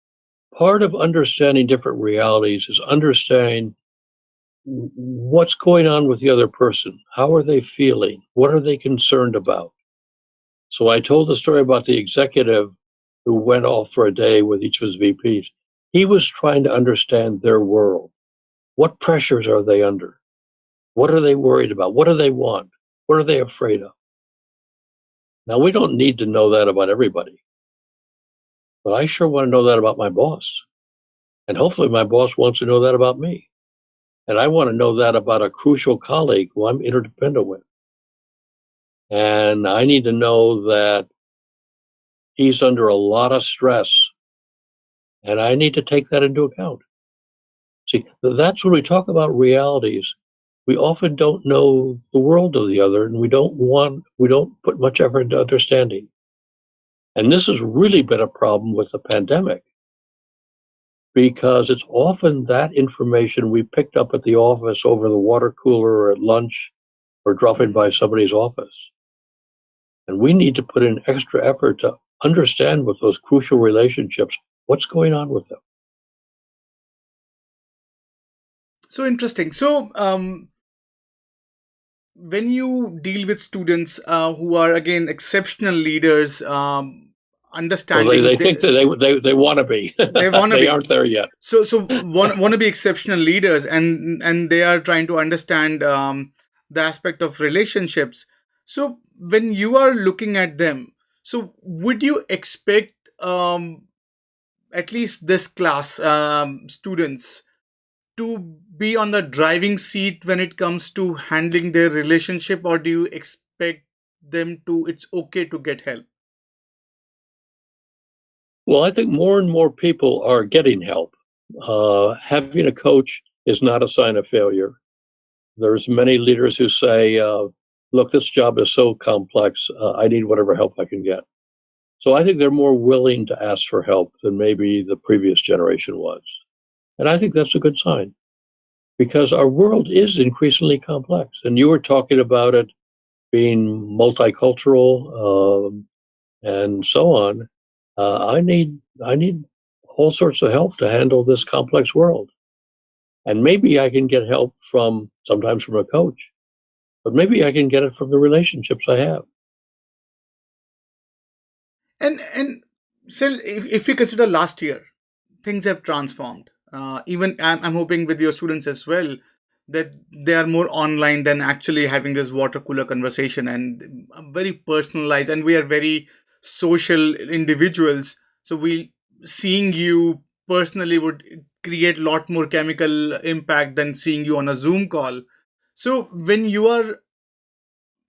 part of understanding different realities is understanding what's going on with the other person. How are they feeling? What are they concerned about? So, I told the story about the executive who went off for a day with each of his VPs. He was trying to understand their world. What pressures are they under? What are they worried about? What do they want? What are they afraid of? Now, we don't need to know that about everybody, but I sure want to know that about my boss. And hopefully, my boss wants to know that about me. And I want to know that about a crucial colleague who I'm interdependent with. And I need to know that he's under a lot of stress. And I need to take that into account. See, that's when we talk about realities. We often don't know the world of the other, and we don't put much effort into understanding. And this has really been a problem with the pandemic because it's often that information we picked up at the office over the water cooler or at lunch or dropping by somebody's office. And we need to put in extra effort to understand with those crucial relationships what's going on with them. So interesting. So, when you deal with students who are again exceptional leaders, Well, understanding they think that they want to be. they want to They be, aren't there yet. so want to be exceptional leaders, and they are trying to understand the aspect of relationships. So when you are looking at them, so would you expect at least this class students to be on the driving seat when it comes to handling their relationship, or do you expect them to it's okay to get help? Well, I think more and more people are getting help. Having a coach is not a sign of failure. There's many leaders who say, look, this job is so complex. I need whatever help I can get. So I think they're more willing to ask for help than maybe the previous generation was. And I think that's a good sign because our world is increasingly complex. And you were talking about it being multicultural and so on. I need all sorts of help to handle this complex world. And maybe I can get help sometimes from a coach, but maybe I can get it from the relationships I have. And still, if we consider last year, things have transformed. Even I'm hoping with your students as well that they are more online than actually having this water cooler conversation, and very personalized, and we are very social individuals. So we seeing you personally would create a lot more chemical impact than seeing you on a Zoom call. So when you are,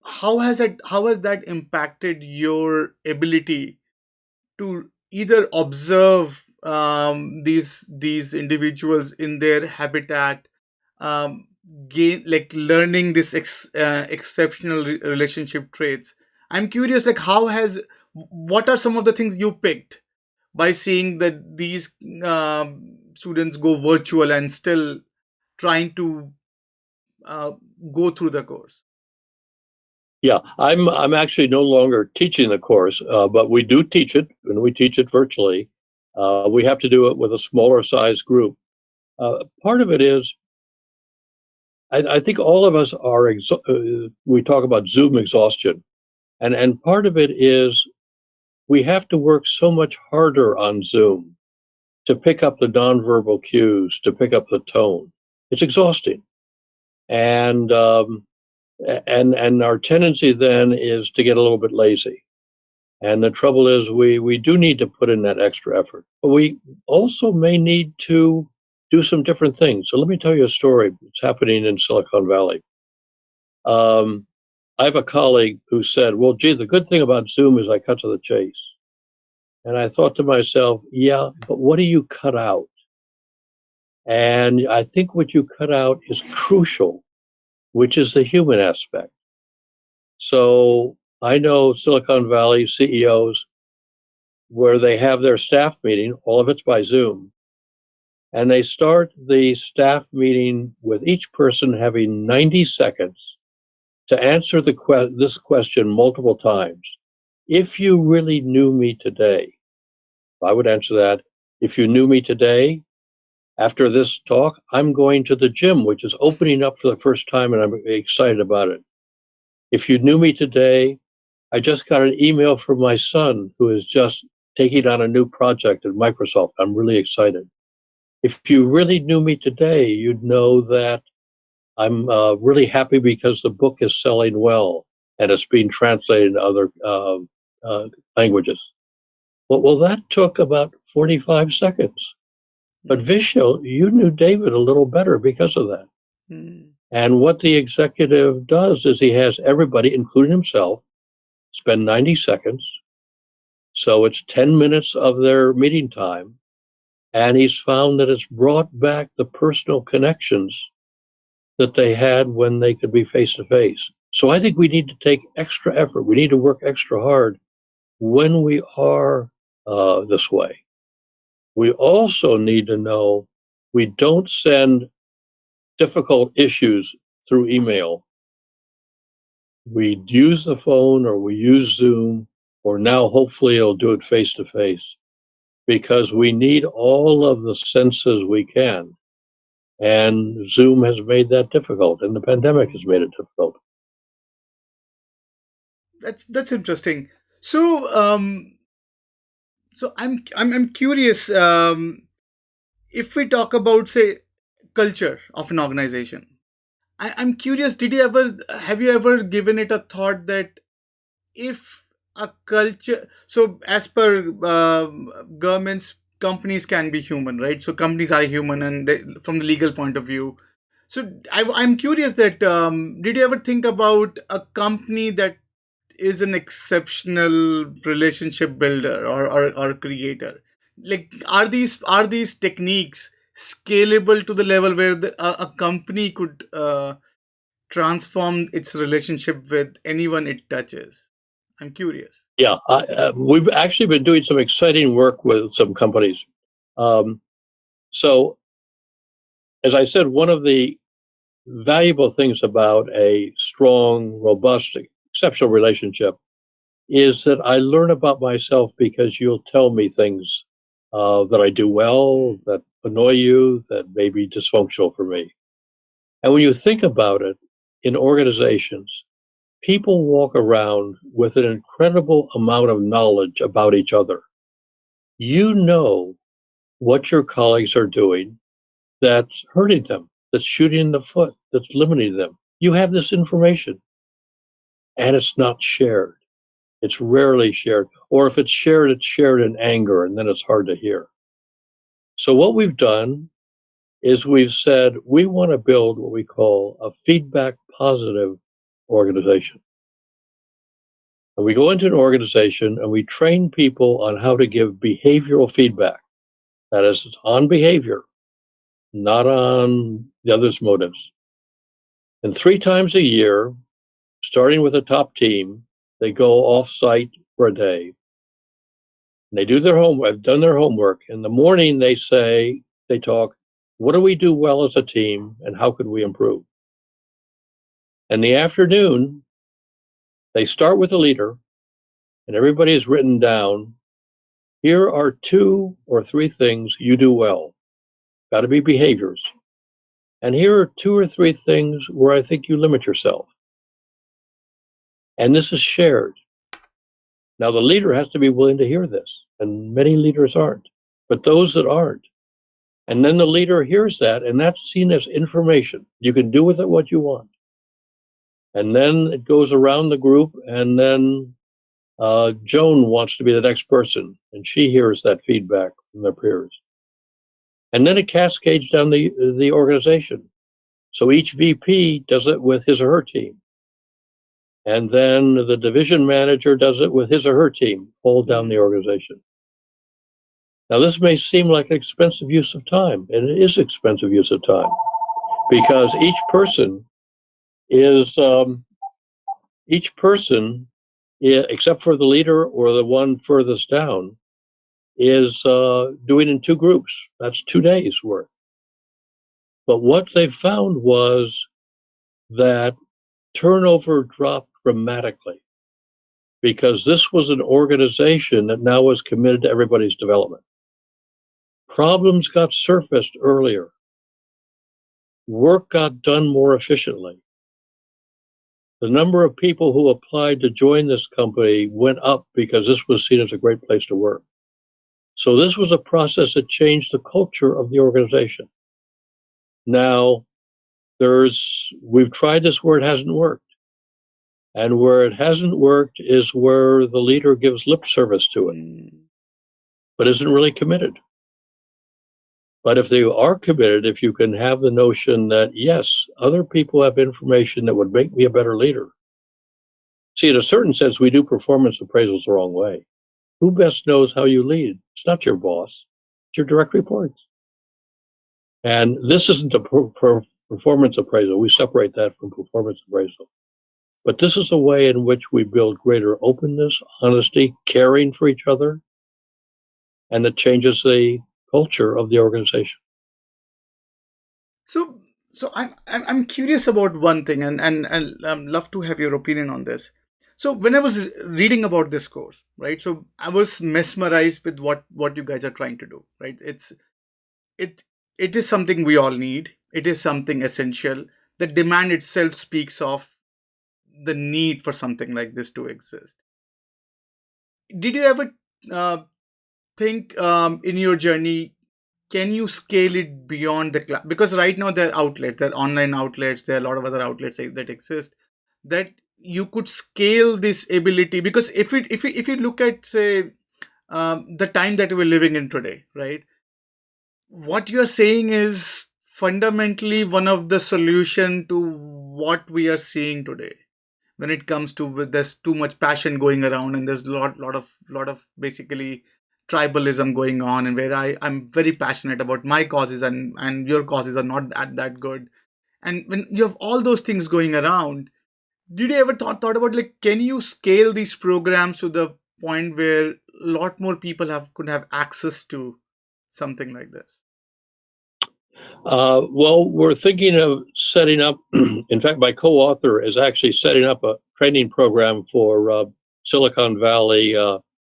how has that impacted your ability to either observe these individuals in their habitat um, gain, like, learning this exceptional relationship traits. I'm curious, like, what are some of the things you picked by seeing that these students go virtual and still trying to uh, go through the course? Yeah, I'm actually no longer teaching the course, but we do teach it, and we teach it virtually. We have to do it with a smaller size group. Part of it is, I think all of us are. We talk about Zoom exhaustion, and part of it is we have to work so much harder on Zoom to pick up the nonverbal cues, to pick up the tone. It's exhausting, and and our tendency then is to get a little bit lazy. And the trouble is, we do need to put in that extra effort, but we also may need to do some different things. So let me tell you a story. It's happening in Silicon Valley. Um, I have a colleague who said, "Well, gee, the good thing about Zoom is I cut to the chase." And I thought to myself, "Yeah, but what do you cut out?" And I think what you cut out is crucial, which is the human aspect. So I know Silicon Valley CEOs where they have their staff meeting, all of it's by Zoom, and they start the staff meeting with each person having 90 seconds to answer this question multiple times. If you really knew me today, I would answer that. If you knew me today, after this talk, I'm going to the gym, which is opening up for the first time, and I'm excited about it. If you knew me today, I just got an email from my son who is just taking on a new project at Microsoft. I'm really excited. If you really knew me today, you'd know that I'm really happy because the book is selling well and it's being translated into other uh, languages. Well, that took about 45 seconds. But Vishal, you knew David a little better because of that. Mm. And what the executive does is he has everybody, including himself, spend 90 seconds. So it's 10 minutes of their meeting time. And he's found that it's brought back the personal connections that they had when they could be face to face. So I think we need to take extra effort. We need to work extra hard when we are this way. We also need to know we don't send difficult issues through email. We use the phone or we use Zoom, or now hopefully it'll do it face to face, because we need all of the senses we can. And Zoom has made that difficult, and the pandemic has made it difficult. That's interesting. So I'm curious, if we talk about, say, culture of an organization. I'm curious, have you ever given it a thought that if a culture, so as per governments, companies can be human, right? So companies are human, and from the legal point of view. So I'm curious that did you ever think about a company that is an exceptional relationship builder, or creator? Like, are these techniques scalable to the level where a company could transform its relationship with anyone it touches? I'm curious. Yeah, we've actually been doing some exciting work with some companies. Um, so, as I said, one of the valuable things about a strong, robust, exceptional relationship is that I learn about myself because you'll tell me things that I do well, that annoy you, that may be dysfunctional for me. And when you think about it, in organizations, people walk around with an incredible amount of knowledge about each other. You know what your colleagues are doing that's hurting them, that's shooting in the foot, that's limiting them. You have this information, and it's not shared. It's rarely shared. Or if it's shared in anger, and then it's hard to hear. So, what we've done is we've said we want to build what we call a feedback positive organization. And we go into an organization and we train people on how to give behavioral feedback. That is, it's on behavior, not on the other's motives. And 3 times a year, starting with a top team, they go off-site for a day. And they do their homework. I've done their homework. In the morning, they talk, what do we do well as a team and how could we improve? In the afternoon, they start with the leader and everybody has written down, here are 2 or 3 things you do well. Got to be behaviors. And here are 2 or 3 things where I think you limit yourself. And this is shared. Now, the leader has to be willing to hear this, and many leaders aren't, but those that aren't. And then the leader hears that, and that's seen as information. You can do with it what you want. And then it goes around the group, and then Joan wants to be the next person, and she hears that feedback from their peers. And then it cascades down the organization. So each VP does it with his or her team. And then the division manager does it with his or her team, all down the organization. Now, this may seem like an expensive use of time, and it is expensive use of time, because each person, except for the leader or the one furthest down, is doing in 2 groups. That's 2 days worth. But what they found was that turnover dropped dramatically, because this was an organization that now was committed to everybody's development. Problems got surfaced earlier. Work got done more efficiently. The number of people who applied to join this company went up because this was seen as a great place to work. So this was a process that changed the culture of the organization. Now, we've tried this where it hasn't worked. And where it hasn't worked is where the leader gives lip service to it, but isn't really committed. But if they are committed, if you can have the notion that, yes, other people have information that would make me a better leader. See, in a certain sense, we do performance appraisals the wrong way. Who best knows how you lead? It's not your boss. It's your direct reports. And this isn't a performance appraisal. We separate that from performance appraisal. But this is a way in which we build greater openness, honesty, caring for each other, and it changes the culture of the organization. So I'm curious about one thing, and I'd love to have your opinion on this. So when I was reading about this course, right? So I was mesmerized with what you guys are trying to do, right? It is something we all need. It is something essential. The demand itself speaks of the need for something like this to exist. Did you ever think in your journey, can you scale it beyond the class? Because right now there are outlets, there are online outlets, there are a lot of other outlets that exist, that you could scale this ability. Because if you look at, say, the time that we're living in today, right? What you're saying is fundamentally one of the solution to what we are seeing today. When it comes to, there's too much passion going around, and there's a lot of basically tribalism going on, and where I'm very passionate about my causes, and your causes are not that good. And when you have all those things going around, did you ever thought about, like, can you scale these programs to the point where a lot more people could have access to something like this? Well, we're thinking of setting up, in fact, my co-author is actually setting up a training program for Silicon Valley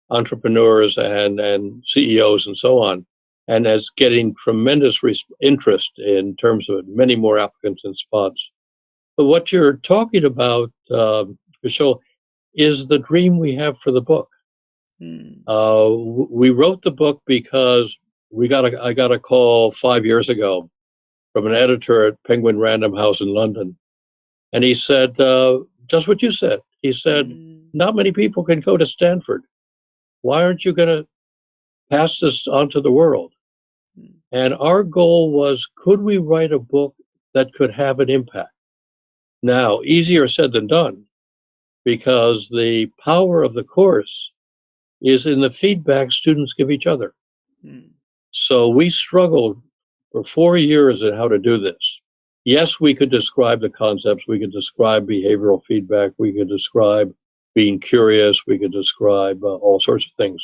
entrepreneurs and CEOs and so on, and is getting tremendous interest in terms of many more applicants and spots. But what you're talking about, Vishal, is the dream we have for the book. We wrote the book because I got a call 5 years ago from an editor at Penguin Random House in London. And he said, just what you said. He said, not many people can go to Stanford. Why aren't you going to pass this on to the world? And our goal was, could we write a book that could have an impact? Now, easier said than done, because the power of the course is in the feedback students give each other. So we struggled for 4 years in how to do this. Yes, we could describe the concepts. We could describe behavioral feedback. We could describe being curious. We could describe all sorts of things.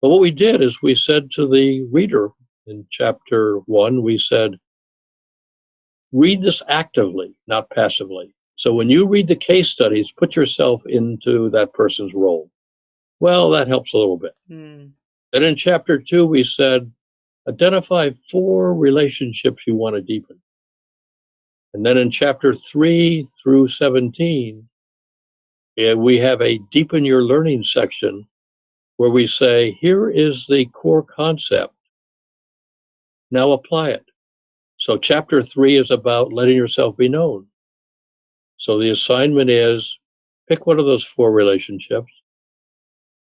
But what we did is we said to the reader in chapter 1, we said, read this actively, not passively. So when you read the case studies, put yourself into that person's role. Well, that helps a little bit. Hmm. Then in chapter 2, we said, identify 4 relationships you want to deepen. And then in chapter 3 through 17, we have a deepen your learning section where we say, here is the core concept. Now apply it. So chapter 3 is about letting yourself be known. So the assignment is pick one of those 4 relationships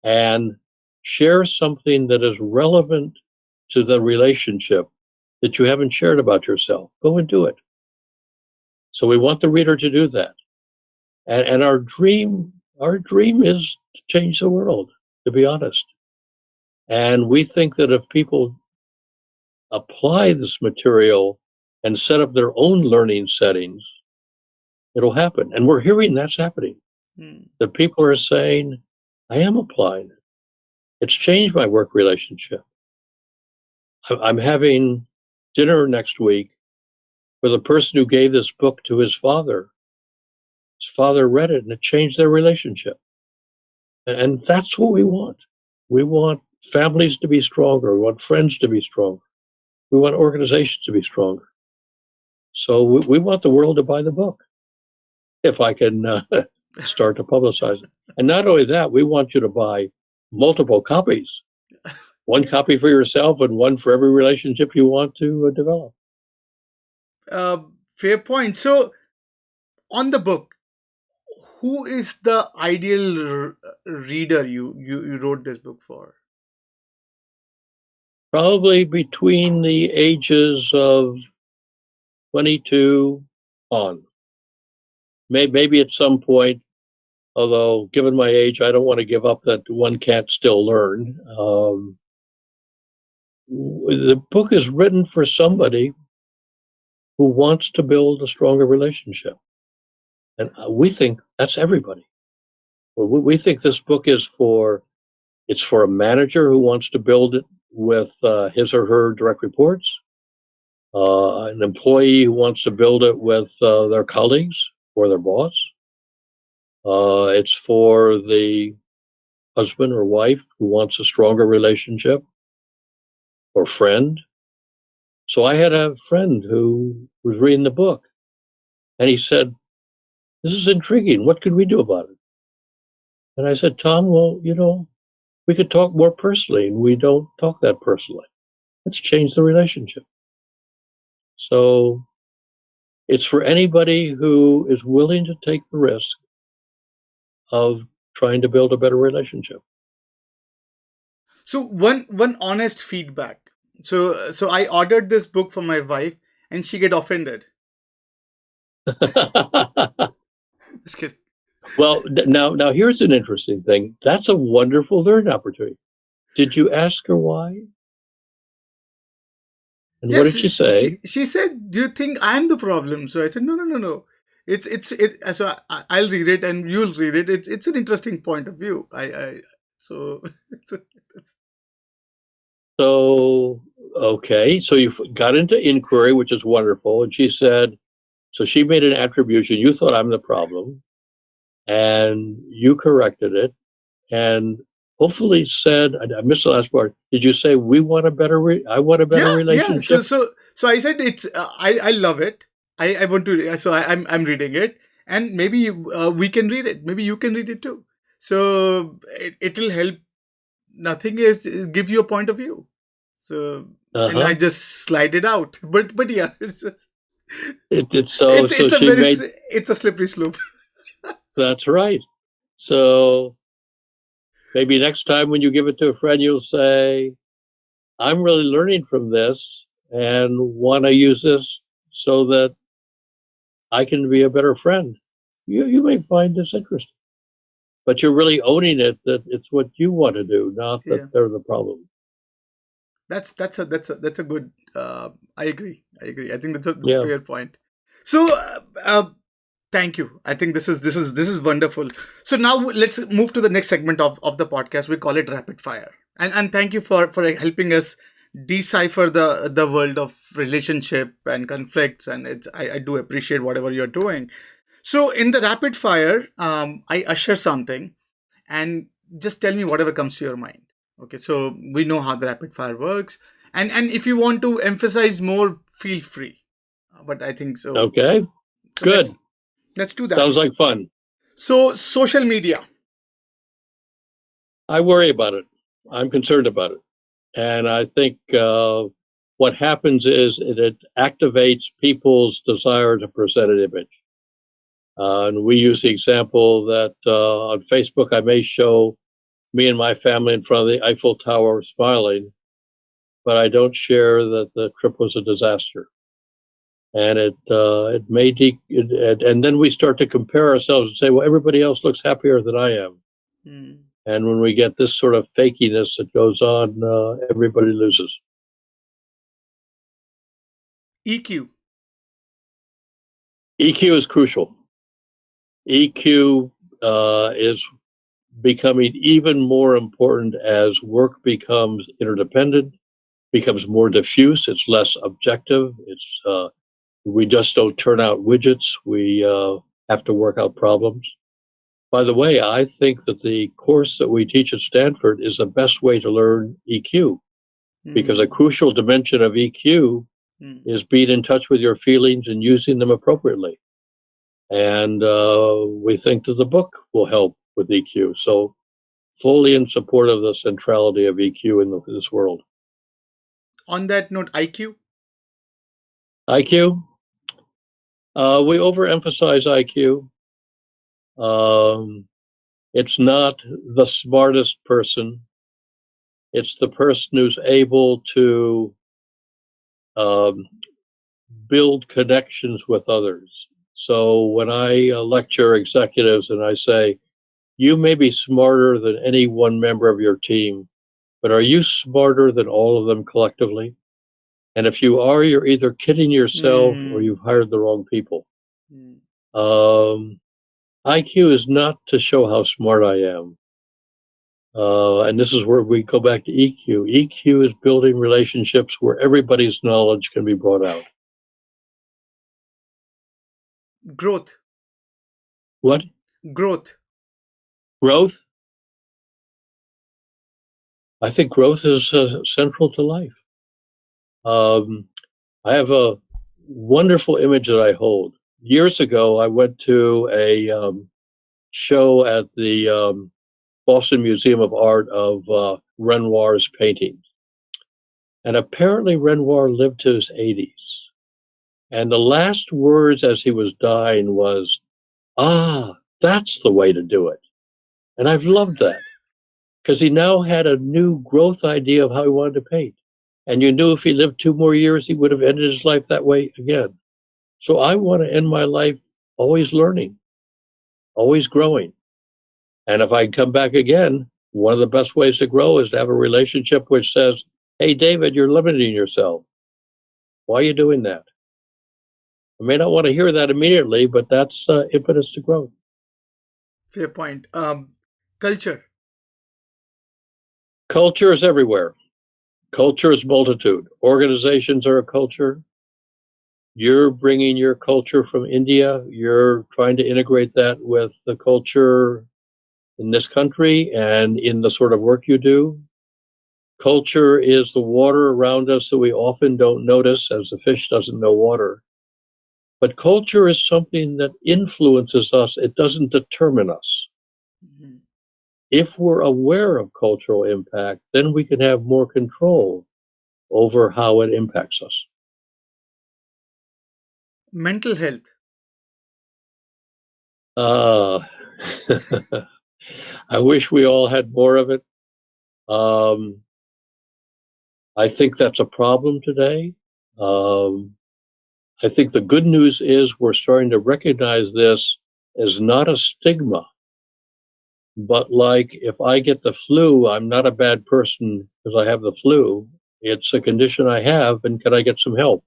and share something that is relevant to the relationship that you haven't shared about yourself. Go and do it. So we want the reader to do that. And our dream is to change the world, to be honest. And we think that if people apply this material and set up their own learning settings, it'll happen. And we're hearing that's happening. That people are saying, I am applying it. It's changed my work relationship. I'm having dinner next week with a person who gave this book to his father. His father read it and it changed their relationship. And that's what we want. We want families to be stronger. We want friends to be stronger. We want organizations to be stronger. So we want the world to buy the book, if I can start to publicize it. And not only that, we want you to buy multiple copies. One copy for yourself and one for every relationship you want to develop. Fair point. So, on the book, who is the ideal reader you wrote this book for? Probably between the ages of 22 on. Maybe at some point, although given my age, I don't want to give up that one can't still learn. The book is written for somebody who wants to build a stronger relationship. And we think that's everybody. We think this book is it's for a manager who wants to build it with his or her direct reports, an employee who wants to build it with their colleagues or their boss. It's for the husband or wife who wants a stronger relationship, or friend. So I had a friend who was reading the book and he said, this is intriguing. What could we do about it? And I said, Tom, well, we could talk more personally, and we don't talk that personally. Let's change the relationship. So it's for anybody who is willing to take the risk of trying to build a better relationship. So one honest feedback. So I ordered this book for my wife, and she get offended. Just kidding. Well, now here's an interesting thing. That's a wonderful learning opportunity. Did you ask her why? And Yes, what did she say? She said, "Do you think I'm the problem?" So I said, "No. It's it." So I'll read it, and you'll read it. It's an interesting point of view. So it's, So, okay. So you got into inquiry, which is wonderful. And she said, so she made an attribution. You thought I'm the problem, and you corrected it, and hopefully said, I missed the last part. Did you say we want a better? I want a better relationship. Yeah. So I said it's. I love it. I want to. So I'm reading it, and maybe we can read it. Maybe you can read it too. So it'll help. Nothing is give you a point of view. So and I just slide it out. But yeah, it's just, it's it's a slippery slope. That's right. So maybe next time when you give it to a friend, you'll say, I'm really learning from this and want to use this so that I can be a better friend. You may find this interesting, but you're really owning it, that it's what you want to do, not that they're the problem. That's a good. I agree. I agree. I think that's a Yeah. fair point. So, thank you. I think this is wonderful. So now let's move to the next segment of the podcast. We call it rapid fire. And thank you for helping us decipher the world of relationship and conflicts. And I do appreciate whatever you're doing. So in the rapid fire, I usher something, and just tell me whatever comes to your mind. Okay, so we know how the rapid fire works, and if you want to emphasize more, feel free. But I think so. Okay. So Good. let's do that. Sounds like fun. So social media. I worry about it. I'm concerned about it. And I think what happens is it activates people's desire to present an image. And we use the example that on Facebook, I may show me and my family in front of the Eiffel Tower smiling, but I don't share that the trip was a disaster. And it may and then we start to compare ourselves and say, well, everybody else looks happier than I am. Hmm. And when we get this sort of fakiness that goes on, everybody loses. EQ. EQ is crucial. EQ is becoming even more important as work becomes interdependent, becomes more diffuse. It's less objective. We just don't turn out widgets. We have to work out problems. By the way, I think that the course that we teach at Stanford is the best way to learn EQ, because a crucial dimension of EQ is being in touch with your feelings and using them appropriately. And we think that the book will help with EQ. So fully in support of the centrality of EQ in this world. On that note, IQ. IQ, we overemphasize IQ. It's not the smartest person. It's the person who's able to build connections with others. So when I lecture executives and I say, you may be smarter than any one member of your team, but are you smarter than all of them collectively? And if you are, you're either kidding yourself or you've hired the wrong people. IQ is not to show how smart I am. And this is where we go back to EQ. EQ is building relationships where everybody's knowledge can be brought out. Growth. What? Growth. Growth? I think growth is central to life. I have a wonderful image that I hold. Years ago, I went to a show at the Boston Museum of Art of Renoir's paintings. And apparently Renoir lived to his 80s. And the last words as he was dying was, that's the way to do it. And I've loved that, because he now had a new growth idea of how he wanted to paint. And you knew if he lived 2 more years, he would have ended his life that way again. So I want to end my life always learning, always growing. And if I come back again, one of the best ways to grow is to have a relationship which says, hey, David, you're limiting yourself. Why are you doing that? I may not want to hear that immediately, but that's impetus to growth. Fair point. Culture. Culture is everywhere. Culture is multitude. Organizations are a culture. You're bringing your culture from India. You're trying to integrate that with the culture in this country and in the sort of work you do. Culture is the water around us that we often don't notice, as the fish doesn't know water. But culture is something that influences us. It doesn't determine us. Mm-hmm. If we're aware of cultural impact, then we can have more control over how it impacts us. Mental health. I wish we all had more of it. I think that's a problem today. I think the good news is we're starting to recognize this as not a stigma, but like if I get the flu, I'm not a bad person because I have the flu. It's a condition I have, and can I get some help?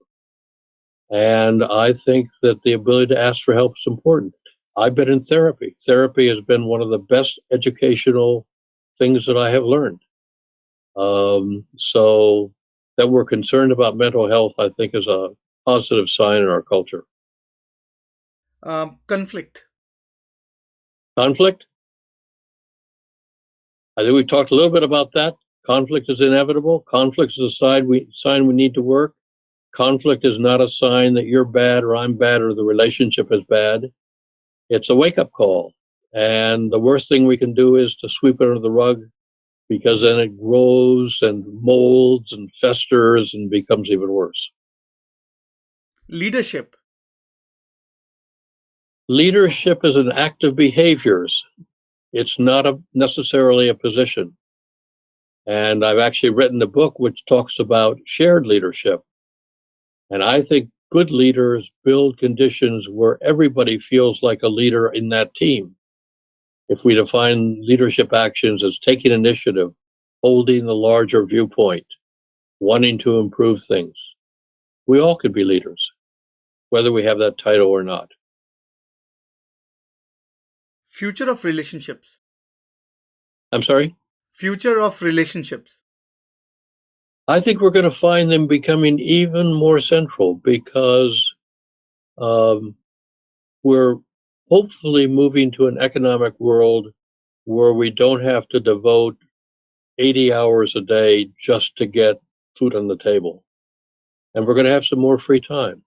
And I think that the ability to ask for help is important. I've been in therapy. Therapy has been one of the best educational things that I have learned. So that we're concerned about mental health, I think, is a positive sign in our culture. Conflict. Conflict? I think we talked a little bit about that. Conflict is inevitable. Conflict is a sign we need to work. Conflict is not a sign that you're bad or I'm bad or the relationship is bad. It's a wake-up call. And the worst thing we can do is to sweep it under the rug, because then it grows and molds and festers and becomes even worse. Leadership. Leadership is an act of behaviors. It's not necessarily a position. And I've actually written a book which talks about shared leadership. And I think good leaders build conditions where everybody feels like a leader in that team. If we define leadership actions as taking initiative, holding the larger viewpoint, wanting to improve things, we all could be leaders, whether we have that title or not. Future of relationships. I'm sorry? Future of relationships. I think we're going to find them becoming even more central, because we're hopefully moving to an economic world where we don't have to devote 80 hours a day just to get food on the table. And we're going to have some more free time.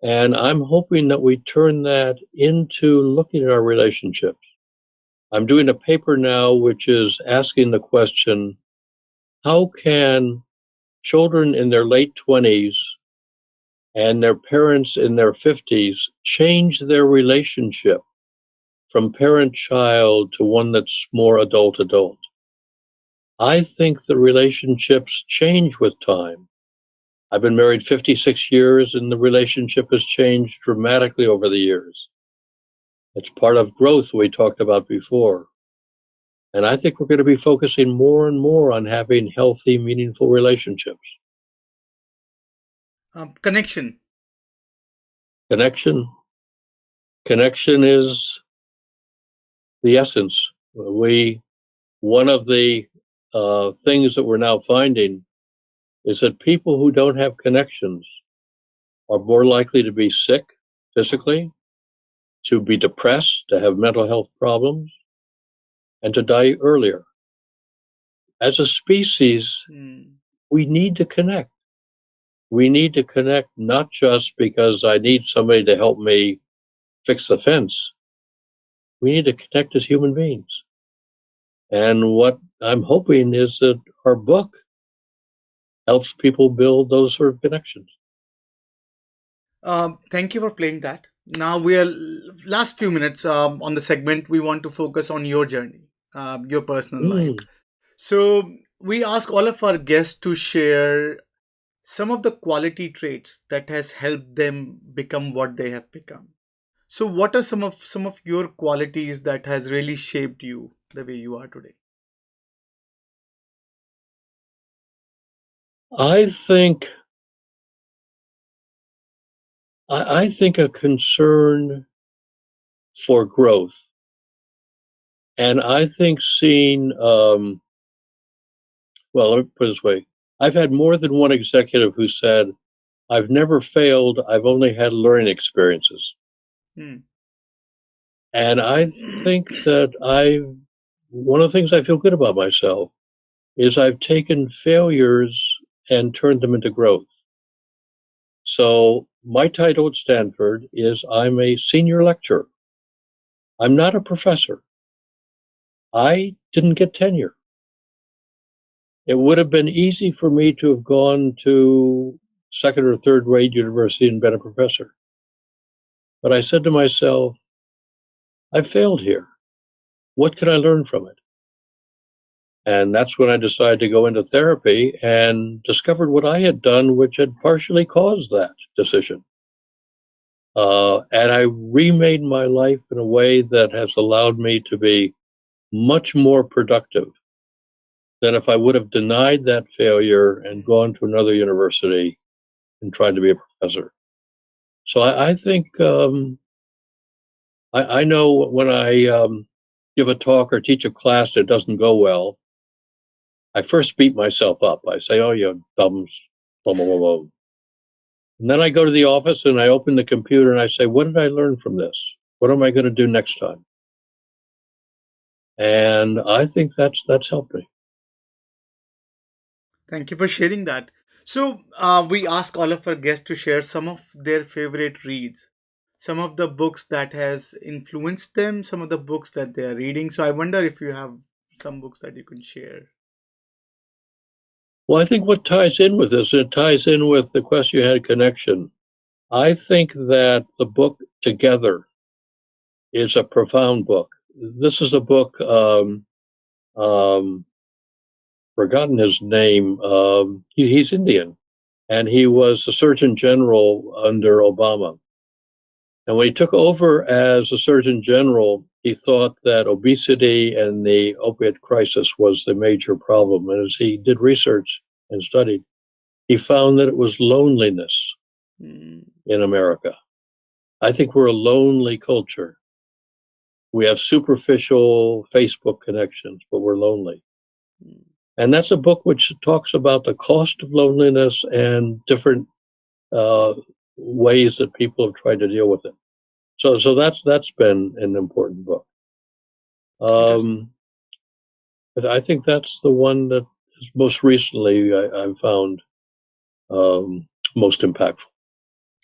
And I'm hoping that we turn that into looking at our relationships. I'm doing a paper now which is asking the question, how can children in their late 20s and their parents in their 50s change their relationship from parent-child to one that's more adult-adult? I think the relationships change with time. I've been married 56 years, and the relationship has changed dramatically over the years. It's part of growth we talked about before. And I think we're going to be focusing more and more on having healthy, meaningful relationships. Connection. Connection is the essence. One of the things that we're now finding is that people who don't have connections are more likely to be sick physically, to be depressed, to have mental health problems, and to die earlier. As a species, we need to connect. We need to connect not just because I need somebody to help me fix the fence. We need to connect as human beings. And what I'm hoping is that our book helps people build those sort of connections. Thank you for playing that. Now we are last few minutes on the segment. We want to focus on your journey, your personal life. So we ask all of our guests to share some of the quality traits that has helped them become what they have become. So what are some of your qualities that has really shaped you the way you are today? I think a concern for growth, and I think seeing well, let me put it this way. I've had more than one executive who said, I've never failed, I've only had learning experiences. And I think that one of the things I feel good about myself is I've taken failures and turned them into growth. So my title at Stanford is I'm a senior lecturer. I'm not a professor. I didn't get tenure. It would have been easy for me to have gone to second or third grade university and been a professor. But I said to myself, I failed here. What can I learn from it? And that's when I decided to go into therapy and discovered what I had done, which had partially caused that decision. And I remade my life in a way that has allowed me to be much more productive than if I would have denied that failure and gone to another university and tried to be a professor. So I think I know when I give a talk or teach a class that doesn't go well, I first beat myself up. I say, "Oh, you dumb, blah, blah, blah, blah." And then I go to the office and I open the computer and I say, "What did I learn from this? What am I going to do next time?" And I think that's helped me. Thank you for sharing that. So, we ask all of our guests to share some of their favorite reads, some of the books that has influenced them, some of the books that they are reading. So, I wonder if you have some books that you can share. Well, I think what ties in with this, it ties in with the question you had connection. I think that the book Together is a profound book. This is a book, um, forgotten his name. He's Indian, and he was the Surgeon General under Obama. And when he took over as a Surgeon General, he thought that obesity and the opiate crisis was the major problem. And as he did research and studied, he found that it was loneliness Mm, in America. I think we're a lonely culture. We have superficial Facebook connections, but we're lonely. mm. And that's a book which talks about the cost of loneliness and different uh, ways that people have tried to deal with it. So that's been an important book. Interesting. But I think that's the one that is most recently I've found most impactful.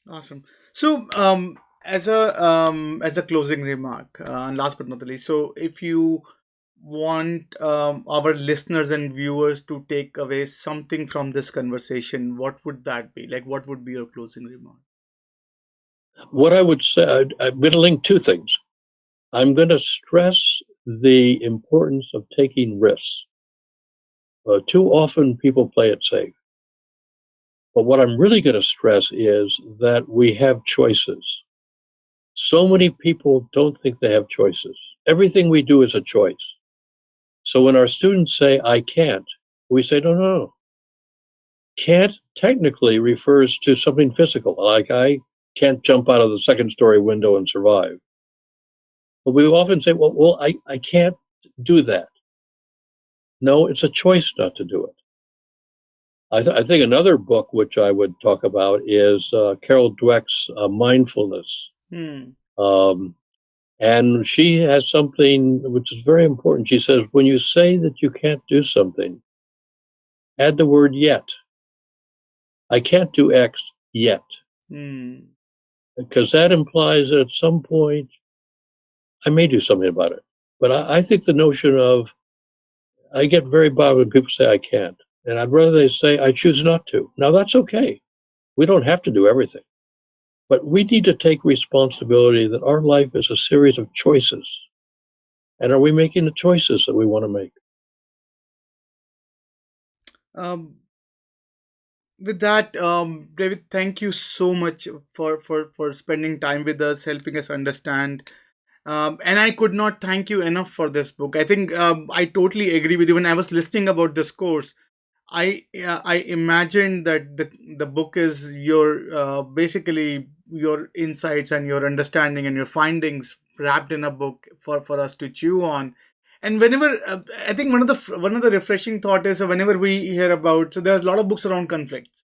Awesome. So, as a closing remark, and last but not the least, so if you want our listeners and viewers to take away something from this conversation, what would that be? Like, what would be your closing remark? What I would say, I'm going to link two things. I'm going to stress the importance of taking risks. Too often people play it safe. But what I'm really going to stress is that we have choices. So many people don't think they have choices. Everything we do is a choice. So when our students say, I can't, we say, no, no, no. Can't technically refers to something physical, like I can't jump out of the second story window and survive. But we often say, I can't do that. No, it's a choice not to do it. I think another book which I would talk about is Carol Dweck's Mindfulness. Hmm. Um, and she has something which is very important. She says, when you say that you can't do something, add the word yet. I can't do X yet. Hmm. Because that implies that at some point I may do something about it. But I think the notion of, I get very bothered when people say I can't. And I'd rather they say, I choose not to. Now, that's okay. We don't have to do everything. But we need to take responsibility that our life is a series of choices. And are we making the choices that we want to make? Um, with that, David, thank you so much for spending time with us, helping us understand. And I could not thank you enough for this book. I think I totally agree with you. When I was listening about this course, I imagined that the book is your basically your insights and your understanding and your findings wrapped in a book for us to chew on. And whenever I think one of the refreshing thought is whenever we hear about, so there's a lot of books around conflicts,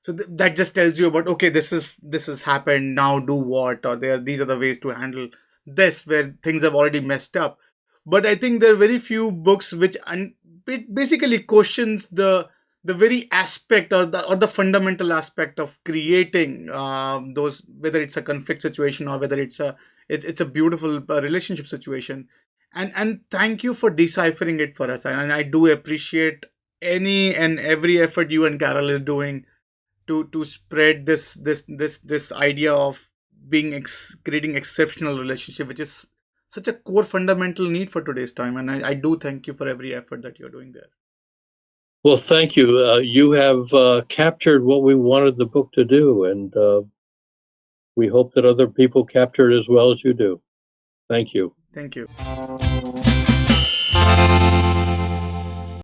so that just tells you about, okay, this has happened, now do what, or these are the ways to handle this where things have already messed up. But I think there are very few books which it basically questions the very aspect or the fundamental aspect of creating those, whether it's a conflict situation or whether it's a beautiful relationship situation. And thank you for deciphering it for us, and I do appreciate any and every effort you and Carol are doing to spread this idea of creating exceptional relationship, which is such a core fundamental need for today's time. And I do thank you for every effort that you're doing there. Well, thank you. You have captured what we wanted the book to do, and we hope that other people capture it as well as you do. Thank you. Thank you.